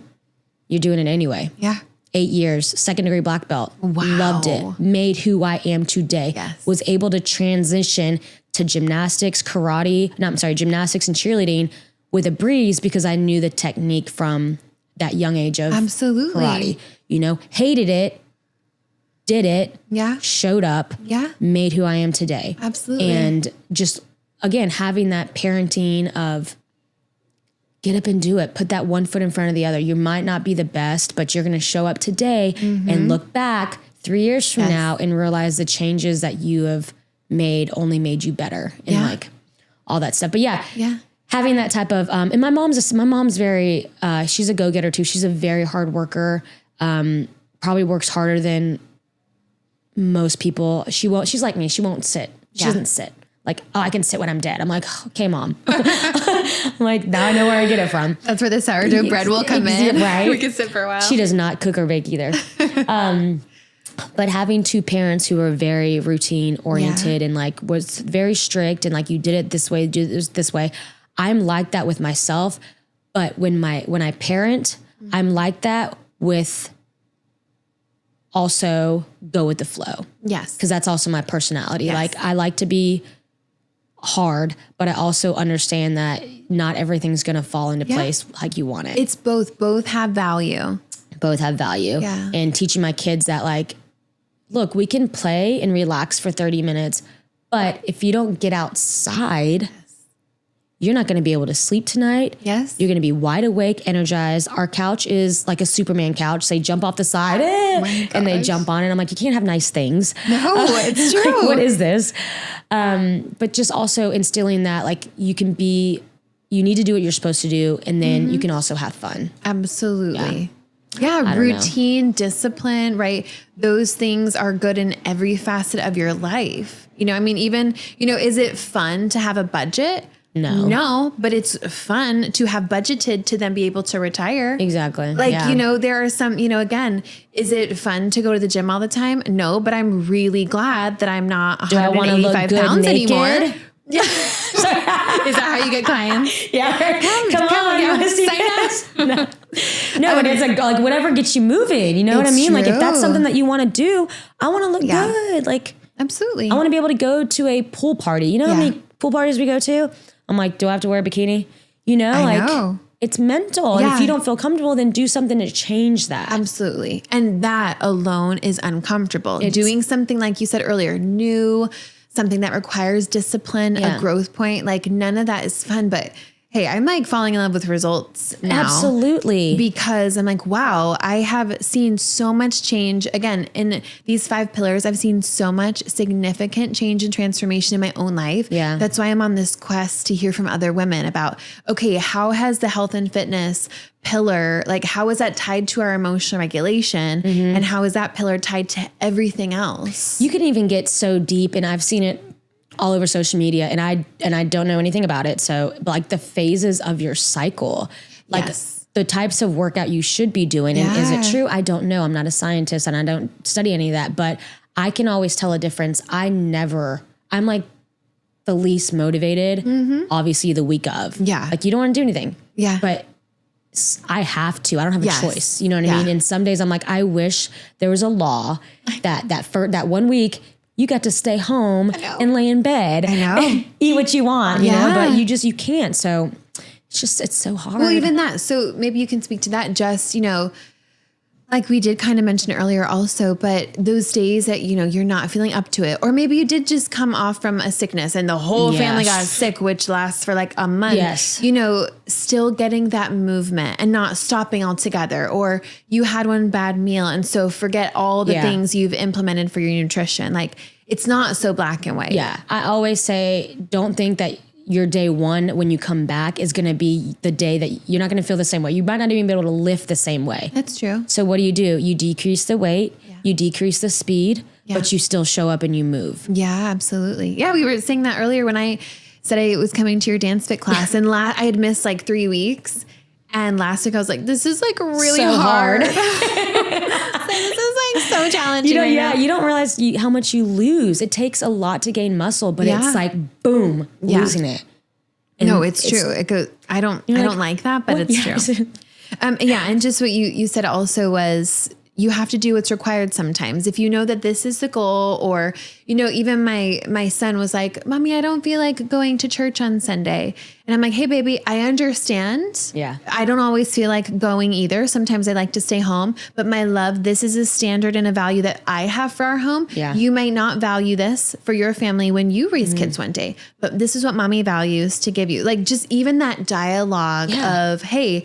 [SPEAKER 2] You're doing it anyway.
[SPEAKER 1] Yeah.
[SPEAKER 2] 8 years, 2nd degree black belt.
[SPEAKER 1] Wow.
[SPEAKER 2] Loved it. Made who I am today.
[SPEAKER 1] Yes.
[SPEAKER 2] Was able to transition to gymnastics, gymnastics and cheerleading with a breeze because I knew the technique from that young age of
[SPEAKER 1] Absolutely.
[SPEAKER 2] karate. You know, hated it, did it,
[SPEAKER 1] Yeah.
[SPEAKER 2] showed up,
[SPEAKER 1] Yeah.
[SPEAKER 2] made who I am today.
[SPEAKER 1] Absolutely.
[SPEAKER 2] And just, again, having that parenting of get up and do it. Put that one foot in front of the other. You might not be the best, but you're going to show up today and look back 3 years from now and realize the changes that you have made only made you better and like all that stuff. But yeah. Having that type of, and my mom's very, she's a go-getter too. She's a very hard worker. Probably works harder than most people. She's like me. She won't sit. She doesn't sit. Like, oh, I can sit when I'm dead. I'm like, okay, Mom. I'm like, now I know where I get it from.
[SPEAKER 1] That's where the sourdough bread will come in.
[SPEAKER 2] Right.
[SPEAKER 1] We can sit for a while.
[SPEAKER 2] She does not cook or bake either. But having 2 parents who are very routine oriented and like was very strict and like you did it this way, do this way. I'm like that with myself. But when I parent, I'm like that with also go with the flow.
[SPEAKER 1] Yes.
[SPEAKER 2] Because that's also my personality.
[SPEAKER 1] Yes.
[SPEAKER 2] Like I like to be hard, but I also understand that not everything's going to fall into place like you want it.
[SPEAKER 1] It's both have value.
[SPEAKER 2] Both have value.
[SPEAKER 1] Yeah.
[SPEAKER 2] And teaching my kids that like, look, we can play and relax for 30 minutes, but if you don't get outside, you're not going to be able to sleep tonight.
[SPEAKER 1] Yes.
[SPEAKER 2] You're going to be wide awake, energized. Our couch is like a Superman couch. They jump off the side and they jump on it. I'm like, you can't have nice things.
[SPEAKER 1] No, it's true.
[SPEAKER 2] Like, what is this? But just also instilling that like you need to do what you're supposed to do. And then you can also have fun.
[SPEAKER 1] Absolutely. Yeah. Routine, discipline, right? Those things are good in every facet of your life. You know, I mean, even, you know, is it fun to have a budget? No, but it's fun to have budgeted to then be able to retire.
[SPEAKER 2] Exactly.
[SPEAKER 1] Like, you know, there are some, you know, again, is it fun to go to the gym all the time? No, but I'm really glad that I'm not 185 pounds anymore. Yeah. Is that how you get clients?
[SPEAKER 2] Yeah. Come on.
[SPEAKER 1] Yeah. Sign up.
[SPEAKER 2] No, but it's like whatever gets you moving. You know what I mean? Like if that's something that you want to do, I want to look good. Like
[SPEAKER 1] absolutely.
[SPEAKER 2] I want to be able to go to a pool party. You know how many pool parties we go to? I'm like, do I have to wear a bikini? You know,
[SPEAKER 1] I know.
[SPEAKER 2] It's mental. And if you don't feel comfortable, then do something to change that.
[SPEAKER 1] Absolutely. And that alone is uncomfortable. Doing something like you said earlier, new, something that requires discipline, a growth point, like none of that is fun. But hey, I'm like falling in love with results now.
[SPEAKER 2] Absolutely.
[SPEAKER 1] Because I'm like, wow, I have seen so much change. Again, in these 5 pillars, I've seen so much significant change and transformation in my own life.
[SPEAKER 2] Yeah.
[SPEAKER 1] That's why I'm on this quest to hear from other women about, okay, how has the health and fitness pillar, like how is that tied to our emotional regulation? And how is that pillar tied to everything else?
[SPEAKER 2] You can even get so deep, and I've seen it all over social media, and I don't know anything about it. So like the phases of your cycle, like the types of workout you should be doing. And is it true? I don't know. I'm not a scientist and I don't study any of that, but I can always tell a difference. I'm like the least motivated, obviously the week of. Yeah. Like you don't want to do anything. Yeah. But I have to. I don't have a choice. You know what I mean? And some days I'm like, I wish there was a law that for that 1 week, you got to stay home and lay in bed and eat what you want, you know, but you can't. So it's so hard.
[SPEAKER 1] Well, even that. So maybe you can speak to that just, you know, like we did kind of mention earlier also, but those days that, you know, you're not feeling up to it, or maybe you did just come off from a sickness and the whole family got sick, which lasts for like a month, you know, still getting that movement and not stopping altogether, or you had one bad meal. And so forget all the things you've implemented for your nutrition. Like it's not so black and white.
[SPEAKER 2] Yeah. I always say, don't think that your day one, when you come back, is going to be the day that you're not going to feel the same way. You might not even be able to lift the same way.
[SPEAKER 1] That's true.
[SPEAKER 2] So what do? You decrease the weight, you decrease the speed, but you still show up and you move.
[SPEAKER 1] Yeah, absolutely. Yeah, we were saying that earlier when I said I was coming to your dance fit class, and I had missed like 3 weeks. And last week I was like, this is like really
[SPEAKER 2] so hard.
[SPEAKER 1] This is like so challenging.
[SPEAKER 2] You know, you don't realize how much you lose. It takes a lot to gain muscle, but it's like, boom, losing it. And
[SPEAKER 1] no, it's true. It goes, I don't like that, but it's true. And just what you said also was, you have to do what's required sometimes. If you know that this is the goal, or, you know, even my son was like, Mommy, I don't feel like going to church on Sunday. And I'm like, hey, baby, I understand. Yeah. I don't always feel like going either. Sometimes I like to stay home. But my love, this is a standard and a value that I have for our home. Yeah. You might not value this for your family when you raise kids one day. But this is what Mommy values to give you. Like just even that dialogue of, hey,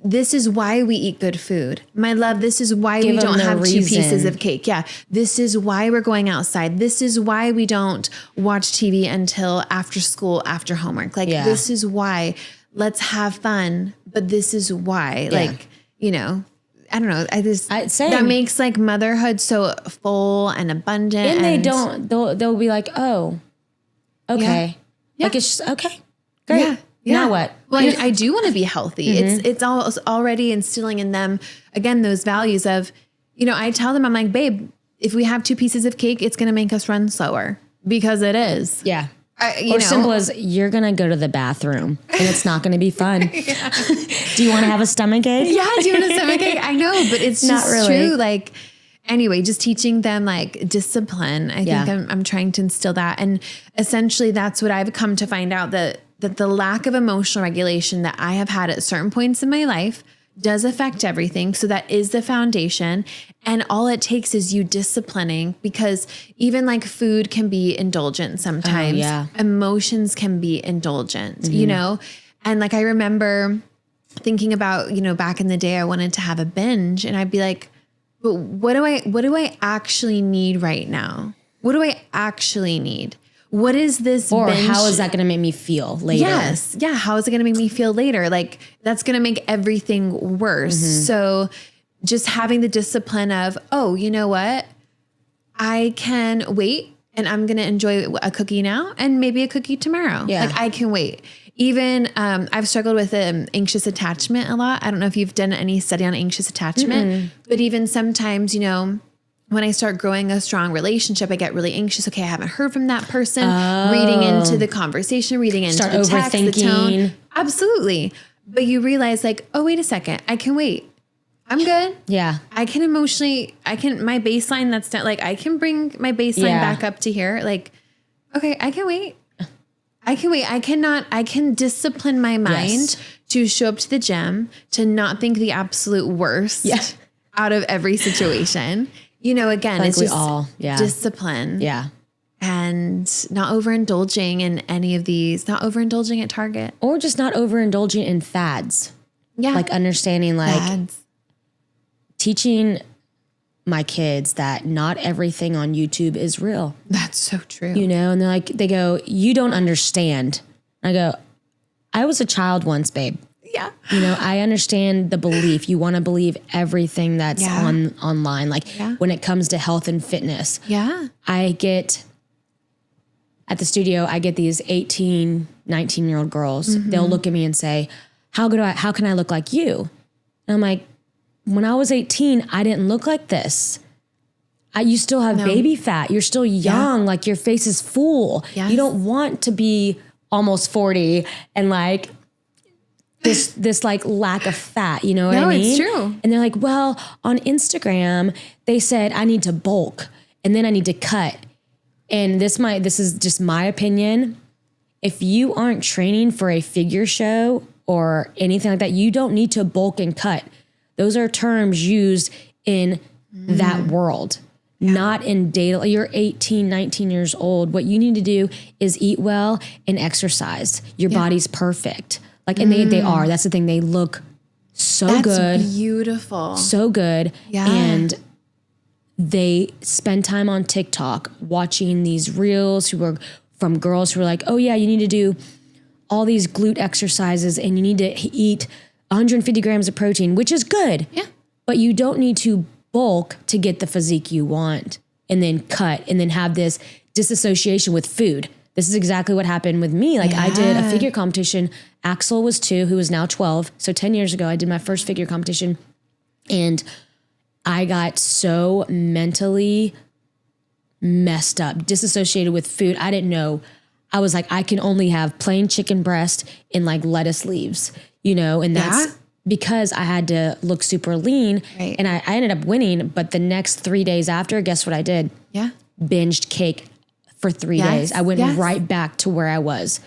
[SPEAKER 1] this is why we eat good food. My love, this is why we don't have 2 pieces of cake. Yeah. This is why we're going outside. This is why we don't watch TV until after school, after homework. Like, this is why. Let's have fun. But this is why. Like, you know, I don't know. That makes like motherhood so full and abundant.
[SPEAKER 2] And they'll be like, oh, okay. Yeah. Like it's just, okay, great. Yeah. Now what?
[SPEAKER 1] Well, I do want to be healthy. It's already instilling in them, again, those values of, you know, I tell them, I'm like, babe, if we have 2 pieces of cake, it's going to make us run slower, because it is.
[SPEAKER 2] Yeah. Simple as you're going to go to the bathroom and it's not going to be fun. Do you want to have a stomach ache?
[SPEAKER 1] Yeah. Do you want a stomach ache? I know, but it's just not really true. Like, anyway, just teaching them like discipline. I think I'm trying to instill that. And essentially that's what I've come to find out, that the lack of emotional regulation that I have had at certain points in my life does affect everything. So that is the foundation. And all it takes is you disciplining, because even like food can be indulgent sometimes. Emotions can be indulgent, you know? And like, I remember thinking about, you know, back in the day, I wanted to have a binge, and I'd be like, but what do I actually need right now? What do I actually need? What is this
[SPEAKER 2] Or
[SPEAKER 1] binge?
[SPEAKER 2] How is that going to make me feel later?
[SPEAKER 1] Yes. Yeah. How is it going to make me feel later? Like that's going to make everything worse. So just having the discipline of, oh, you know what? I can wait and I'm going to enjoy a cookie now and maybe a cookie tomorrow.
[SPEAKER 2] Yeah.
[SPEAKER 1] Like I can wait. Even I've struggled with anxious attachment a lot. I don't know if you've done any study on anxious attachment, but even sometimes, you know, when I start growing a strong relationship, I get really anxious. Okay, I haven't heard from that person. Reading into the conversation, reading into the text, the tone. Absolutely. But you realize like, oh, wait a second. I can wait. I'm good.
[SPEAKER 2] Yeah.
[SPEAKER 1] I can emotionally, my baseline, that's not like, I can bring my baseline back up to here. Like, okay, I can wait. I can discipline my mind to show up to the gym, to not think the absolute worst out of every situation. You know, again, like it's just discipline.
[SPEAKER 2] Yeah.
[SPEAKER 1] And not overindulging in any of these, not overindulging at Target.
[SPEAKER 2] Or just not overindulging in fads.
[SPEAKER 1] Yeah.
[SPEAKER 2] Like understanding like
[SPEAKER 1] fads.
[SPEAKER 2] Teaching my kids that not everything on YouTube is real.
[SPEAKER 1] That's so true.
[SPEAKER 2] You know, and they're like, they go, you don't understand. I go, I was a child once, babe.
[SPEAKER 1] Yeah.
[SPEAKER 2] You know, I understand the belief. You want to believe everything that's online. Like when it comes to health and fitness.
[SPEAKER 1] Yeah.
[SPEAKER 2] At the studio, I get these 18, 19-year-old girls. They'll look at me and say, how can I look like you? And I'm like, when I was 18, I didn't look like this. You still have baby fat. You're still young. Like your face is full. Yes. You don't want to be almost 40 and like this like lack of fat. You know what I mean?
[SPEAKER 1] No, it's true.
[SPEAKER 2] And they're like, well, on Instagram, they said I need to bulk and then I need to cut. And this is just my opinion. If you aren't training for a figure show or anything like that, you don't need to bulk and cut. Those are terms used in that world, not in data. You're 18, 19 years old. What you need to do is eat well and exercise. Your body's perfect. Like, and they are. That's the thing. They look so good.
[SPEAKER 1] That's beautiful.
[SPEAKER 2] So good.
[SPEAKER 1] Yeah.
[SPEAKER 2] And they spend time on TikTok watching these reels from girls who are like, oh yeah, you need to do all these glute exercises and you need to eat 150 grams of protein, which is good.
[SPEAKER 1] Yeah.
[SPEAKER 2] But you don't need to bulk to get the physique you want and then cut and then have this disassociation with food. This is exactly what happened with me. Like I did a figure competition. Axel was 2, who is now 12. So 10 years ago, I did my first figure competition and I got so mentally messed up, disassociated with food. I didn't know. I was like, I can only have plain chicken breast and like lettuce leaves, you know, and that's because I had to look super lean and I ended up winning. But the next 3 days after, guess what I did?
[SPEAKER 1] Yeah.
[SPEAKER 2] Binged cake for 3 days. I went right back to where I was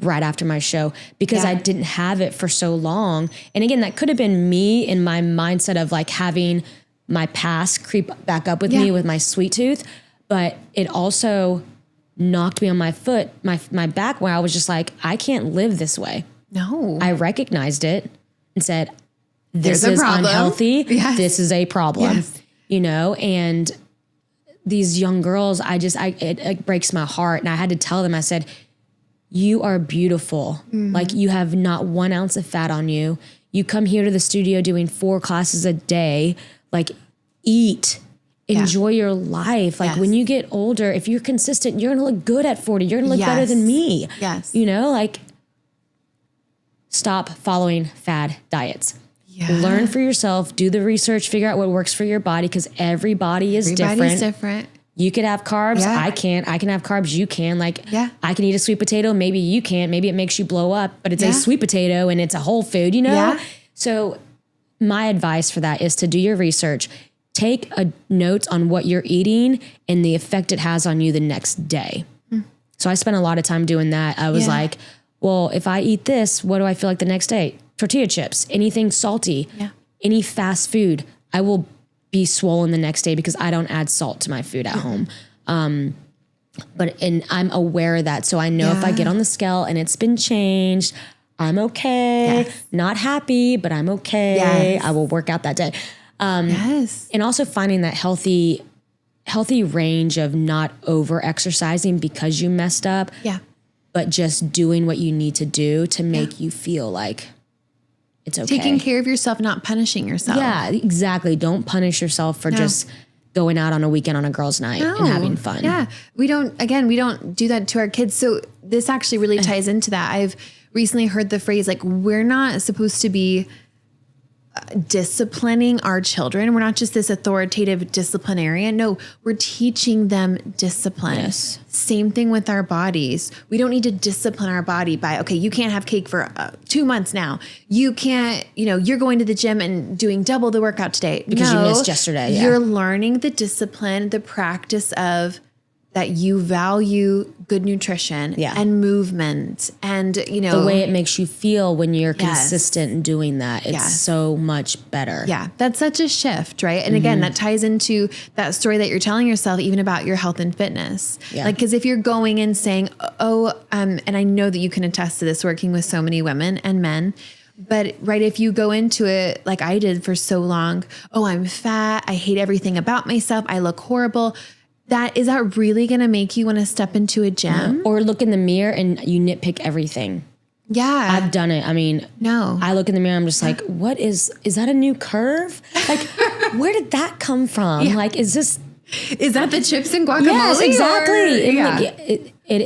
[SPEAKER 2] right after my show because I didn't have it for so long. And again, that could have been me in my mindset of like having my past creep back up with me with my sweet tooth. But it also knocked me on my foot, my back, where I was just like, I can't live this way.
[SPEAKER 1] No.
[SPEAKER 2] I recognized it and said, this is unhealthy. Yes. This is a problem, you know? And these young girls, it breaks my heart. And I had to tell them, I said, you are beautiful. Like you have not 1 ounce of fat on you. You come here to the studio doing 4 classes a day, like eat, enjoy your life. Like when you get older, if you're consistent, you're going to look good at 40. You're going to look better than me. Yes. You know, like stop following fad diets. Yeah. Learn for yourself, do the research, figure out what works for your body because every body is different. Everybody's different. You could have carbs. Yeah. I can't. I can have carbs. You can. Like, I can eat a sweet potato. Maybe you can't. Maybe it makes you blow up, but it's a sweet potato and it's a whole food, you know? Yeah. So my advice for that is to do your research. Take a note on what you're eating and the effect it has on you the next day. So I spent a lot of time doing that. I was like, well, if I eat this, what do I feel like the next day? Tortilla chips, anything salty, any fast food, I will be swollen the next day because I don't add salt to my food at home. And I'm aware of that. So I know if I get on the scale and it's been changed, I'm okay. Yes. Not happy, but I'm okay. Yes. I will work out that day. And also finding that healthy range of not over exercising because you messed up, but just doing what you need to do to make you feel like it's okay.
[SPEAKER 1] Taking care of yourself, not punishing yourself.
[SPEAKER 2] Yeah, exactly. Don't punish yourself for just going out on a weekend on a girl's night and having fun.
[SPEAKER 1] Yeah. We don't do that to our kids. So this actually really ties into that. I've recently heard the phrase, like, we're not supposed to be disciplining our children. We're not just this authoritative disciplinarian. No, we're teaching them discipline.
[SPEAKER 2] Yes.
[SPEAKER 1] Same thing with our bodies. We don't need to discipline our body by, okay, you can't have cake for 2 months now. You can't, you're going to the gym and doing double the workout today.
[SPEAKER 2] Because you missed yesterday. Yeah.
[SPEAKER 1] You're learning the discipline, the practice of that you value good nutrition and movement and,
[SPEAKER 2] the way it makes you feel when you're consistent in doing that. It's so much better.
[SPEAKER 1] Yeah. That's such a shift, right? And again, that ties into that story that you're telling yourself, even about your health and fitness. Yeah. Like, cause if you're going and saying, and I know that you can attest to this working with so many women and men, but right, if you go into it like I did for so long, I'm fat. I hate everything about myself. I look horrible. Is that really going to make you want to step into a gym?
[SPEAKER 2] Or look in the mirror and you nitpick everything.
[SPEAKER 1] Yeah.
[SPEAKER 2] I've done it. I mean,
[SPEAKER 1] no.
[SPEAKER 2] I look in the mirror, I'm just like, what is that a new curve? Like, where did that come from? Yeah. Like, is that
[SPEAKER 1] the chips and guacamole?
[SPEAKER 2] Yes, exactly. Like, it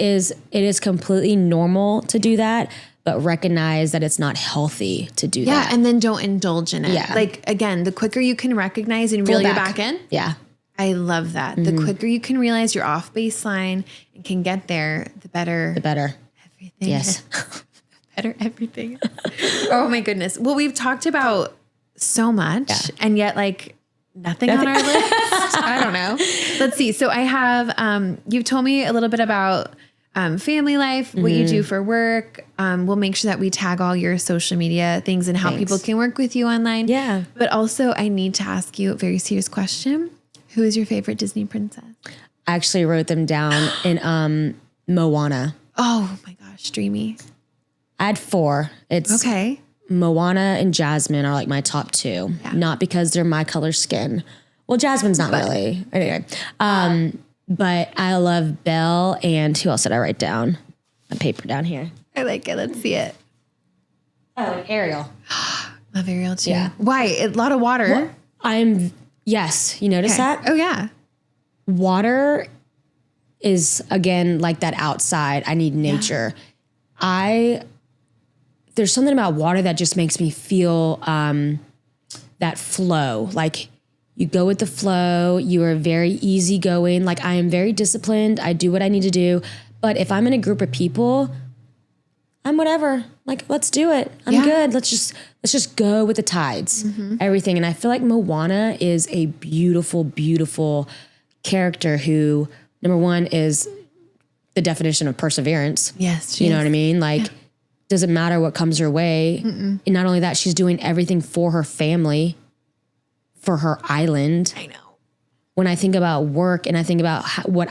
[SPEAKER 2] is completely normal to do that, but recognize that it's not healthy to do that.
[SPEAKER 1] Yeah. And then don't indulge in it. Yeah. Like, again, the quicker you can recognize and reel your back in.
[SPEAKER 2] Yeah.
[SPEAKER 1] I love that. The quicker you can realize you're off baseline and can get there, the better.
[SPEAKER 2] The better.
[SPEAKER 1] Everything.
[SPEAKER 2] Yes.
[SPEAKER 1] Better everything. Oh my goodness. Well, we've talked about so much and yet like nothing on our list. I don't know. Let's see. So I have, you've told me a little bit about family life, what you do for work. We'll make sure that we tag all your social media things and how people can work with you online.
[SPEAKER 2] Yeah.
[SPEAKER 1] But also I need to ask you a very serious question. Who is your favorite Disney princess?
[SPEAKER 2] I actually wrote them down in Moana.
[SPEAKER 1] Oh my gosh, dreamy.
[SPEAKER 2] I had 4. It's
[SPEAKER 1] okay.
[SPEAKER 2] Moana and Jasmine are like my top 2. Yeah. Not because they're my color skin. Well, Jasmine's not really. Anyway. But I love Belle and who else did I write down? A paper down here.
[SPEAKER 1] I like it. Let's see it.
[SPEAKER 2] Oh, Ariel.
[SPEAKER 1] Love Ariel too.
[SPEAKER 2] Yeah.
[SPEAKER 1] Why? A lot of water.
[SPEAKER 2] Well, yes. You notice that?
[SPEAKER 1] Oh yeah.
[SPEAKER 2] Water is again like that outside. I need nature. There's something about water that just makes me feel that flow. Like you go with the flow. You are very easygoing. Like I am very disciplined. I do what I need to do. But if I'm in a group of people, I'm whatever. Like, let's do it. I'm good. Let's just go with the tides, everything. And I feel like Moana is a beautiful, beautiful character who, number one, is the definition of perseverance.
[SPEAKER 1] Yes.
[SPEAKER 2] You know what I mean? Like, doesn't matter what comes her way. And not only that, she's doing everything for her family, for her island.
[SPEAKER 1] I know.
[SPEAKER 2] When I think about work and I think about what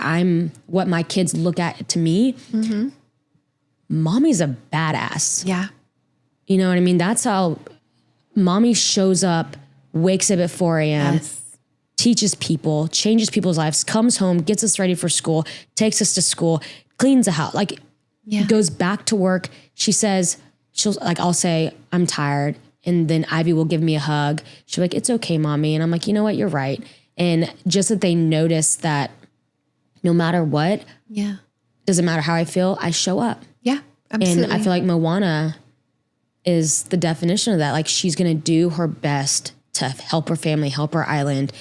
[SPEAKER 2] my kids look at to me, mommy's a badass.
[SPEAKER 1] Yeah.
[SPEAKER 2] You know what I mean? That's how mommy shows up, wakes up at 4 a.m., teaches people, changes people's lives, comes home, gets us ready for school, takes us to school, cleans the house, like goes back to work. She says, I'll say, I'm tired. And then Ivy will give me a hug. She'll be like, it's okay, mommy. And I'm like, you know what? You're right. And just that they notice that no matter what, doesn't matter how I feel, I show up.
[SPEAKER 1] Yeah, absolutely.
[SPEAKER 2] And I feel like Moana is the definition of that. Like she's going to do her best to help her family, help her island,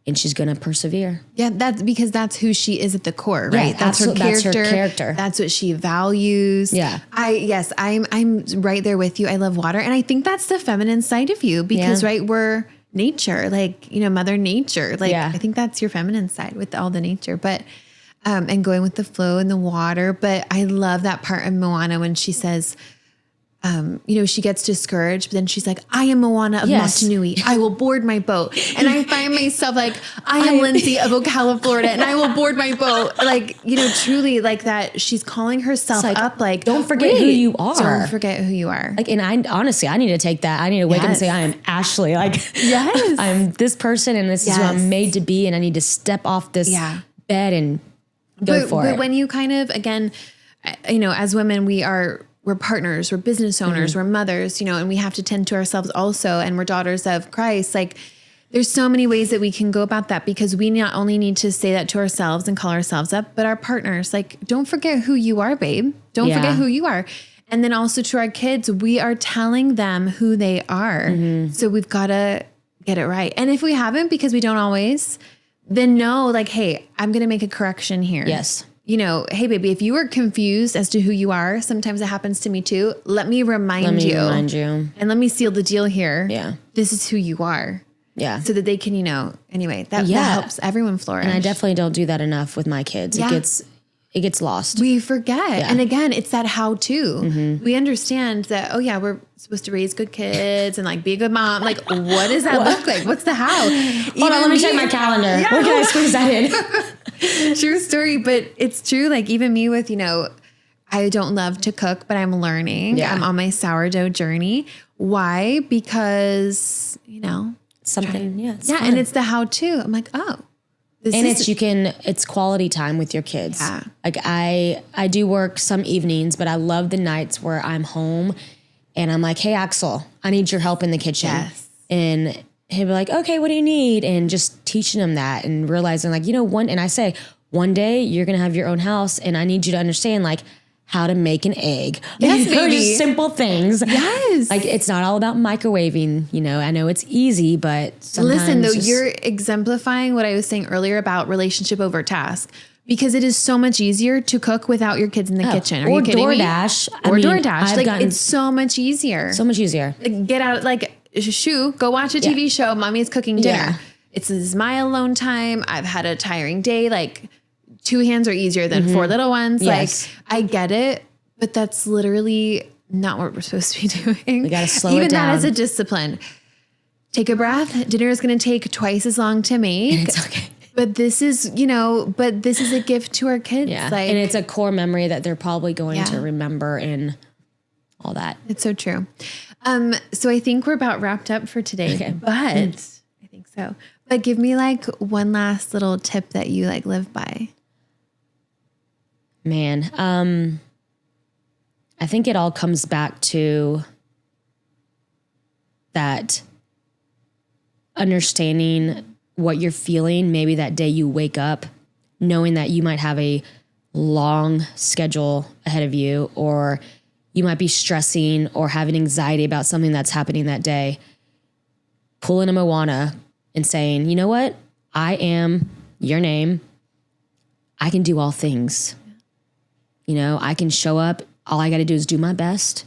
[SPEAKER 2] and she's going to persevere. Yeah,
[SPEAKER 1] that's because that's who she is at the core, right?
[SPEAKER 2] Yeah, that's her character.
[SPEAKER 1] That's what she values.
[SPEAKER 2] Yeah.
[SPEAKER 1] I'm right there with you. I love water. And I think that's the feminine side of you because, right, we're nature, like, Mother Nature. Like, I think that's your feminine side with all the nature, but, and going with the flow and the water. But I love that part of Moana when she says, she gets discouraged, but then she's like, I am Moana of Motunui. I will board my boat. And I find myself like, I am Lindsay of Ocala, Florida, and I will board my boat. Like, truly like that. She's calling herself up. Like,
[SPEAKER 2] don't forget who you are.
[SPEAKER 1] Don't forget who you are.
[SPEAKER 2] Like, and I need to take that. I need to wake up and say, I am Ashley. Like, I'm this person and this is who I'm made to be. And I need to step off this bed and go for it.
[SPEAKER 1] But when you kind of, again, as women, we are we're partners, we're business owners, we're mothers, you know, and we have to tend to ourselves also. And we're daughters of Christ. Like there's so many ways that we can go about that, because we not only need to say that to ourselves and call ourselves up, but our partners, like, don't forget who you are, babe. Don't forget who you are. And then also to our kids, we are telling them who they are. So we've got to get it right. And if we haven't, because we don't always, then know, like, hey, I'm going to make a correction here.
[SPEAKER 2] Yes.
[SPEAKER 1] You know, hey, baby, if you were confused as to who you are, sometimes it happens to me too. Let me remind you. And let me seal the deal here.
[SPEAKER 2] Yeah.
[SPEAKER 1] This is who you are.
[SPEAKER 2] Yeah.
[SPEAKER 1] So that they can, you know, anyway, that helps everyone flourish.
[SPEAKER 2] And I definitely don't do that enough with my kids.
[SPEAKER 1] Yeah.
[SPEAKER 2] It gets lost.
[SPEAKER 1] We forget. Yeah. And again, it's that how to. We understand that, oh yeah, we're supposed to raise good kids and like be a good mom. Like, what does that look like? What's the how?
[SPEAKER 2] Hold on, let me check my calendar. Yeah. Where can I squeeze that in?
[SPEAKER 1] True story. But it's true. Like even me with, you know, I don't love to cook, but I'm learning.
[SPEAKER 2] Yeah.
[SPEAKER 1] I'm on my sourdough journey. Why? Because, you know,
[SPEAKER 2] something. Yeah.
[SPEAKER 1] Yeah. Fun. And it's the how to. I'm like, oh.
[SPEAKER 2] It's quality time with your kids.
[SPEAKER 1] Yeah.
[SPEAKER 2] Like I do work some evenings, but I love the nights where I'm home and I'm like, hey, Axel, I need your help in the kitchen.
[SPEAKER 1] Yes.
[SPEAKER 2] And he'll be like, okay, what do you need? And just teaching him that and realizing like, you know, one day you're going to have your own house and I need you to understand like how to make an egg.
[SPEAKER 1] Yes,
[SPEAKER 2] Those are just simple things.
[SPEAKER 1] Yes.
[SPEAKER 2] Like it's not all about microwaving, you know, I know it's easy, but sometimes
[SPEAKER 1] listen, though, you're exemplifying what I was saying earlier about relationship over task, because it is so much easier to cook without your kids in the kitchen. Are you kidding me?
[SPEAKER 2] DoorDash.
[SPEAKER 1] DoorDash. Like it's so much easier.
[SPEAKER 2] So much easier.
[SPEAKER 1] Like, get out, like go watch a TV show. Mommy's cooking dinner.
[SPEAKER 2] Yeah.
[SPEAKER 1] This is my alone time. I've had a tiring day. Like 2 hands are easier than 4 little ones.
[SPEAKER 2] Yes.
[SPEAKER 1] Like I get it, but that's literally not what we're supposed to be doing.
[SPEAKER 2] We got to slow
[SPEAKER 1] Even
[SPEAKER 2] it down.
[SPEAKER 1] that as a discipline. Take a breath. Dinner is going to take twice as long to make.
[SPEAKER 2] And it's okay.
[SPEAKER 1] But this is, you know, this is a gift to our kids.
[SPEAKER 2] Yeah.
[SPEAKER 1] Like,
[SPEAKER 2] and it's a core memory that they're probably going to remember and all that.
[SPEAKER 1] It's so true. So I think we're about wrapped up for today, but I think so. But give me like one last little tip that you like live by.
[SPEAKER 2] Man, I think it all comes back to that understanding what you're feeling. Maybe that day you wake up knowing that you might have a long schedule ahead of you, or you might be stressing or having anxiety about something that's happening that day. Pulling a Moana and saying, you know what? I am your name. I can do all things. You know, I can show up. All I got to do is do my best.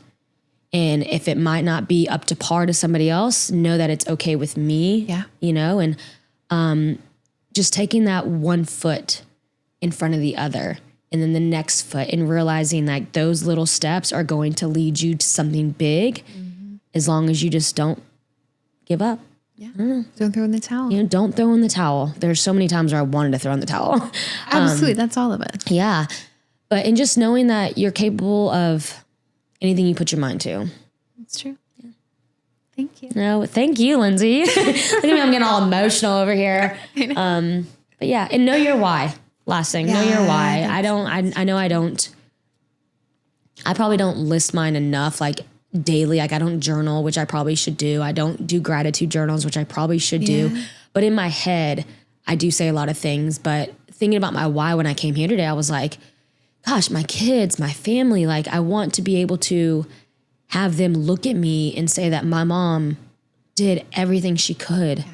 [SPEAKER 2] And if it might not be up to par to somebody else, know that it's okay with me.
[SPEAKER 1] Yeah.
[SPEAKER 2] You know, and just taking that one foot in front of the other and then the next foot, and realizing like those little steps are going to lead you to something big as long as you just don't give up.
[SPEAKER 1] Yeah. Don't throw in the towel.
[SPEAKER 2] You know, don't throw in the towel. There's so many times where I wanted to throw in the towel.
[SPEAKER 1] Absolutely. That's all of it.
[SPEAKER 2] Yeah. And just knowing that you're capable of anything you put your mind to.
[SPEAKER 1] That's true. Yeah. Thank you.
[SPEAKER 2] No, thank you, Lindsay. Look at me, I'm getting all emotional over here. But yeah, and know your why. Last thing, know your why. I probably don't list mine enough, like daily. Like I don't journal, which I probably should do. I don't do gratitude journals, which I probably should do. But in my head, I do say a lot of things. But thinking about my why when I came here today, I was like, gosh, my kids, my family, like I want to be able to have them look at me and say that my mom did everything she could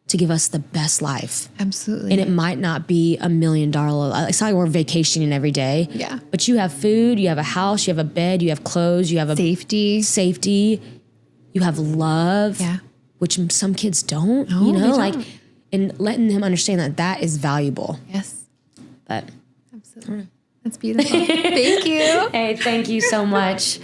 [SPEAKER 2] to give us the best life.
[SPEAKER 1] Absolutely.
[SPEAKER 2] And it might not be $1 million. It's not like we're vacationing every day.
[SPEAKER 1] Yeah.
[SPEAKER 2] But you have food, you have a house, you have a bed, you have clothes, you have a safety, you have love, which some kids don't,
[SPEAKER 1] No,
[SPEAKER 2] you know,
[SPEAKER 1] they
[SPEAKER 2] like,
[SPEAKER 1] don't.
[SPEAKER 2] and letting them understand that that is valuable.
[SPEAKER 1] Yes.
[SPEAKER 2] But
[SPEAKER 1] absolutely. That's beautiful. Thank you.
[SPEAKER 2] Hey, thank you so much.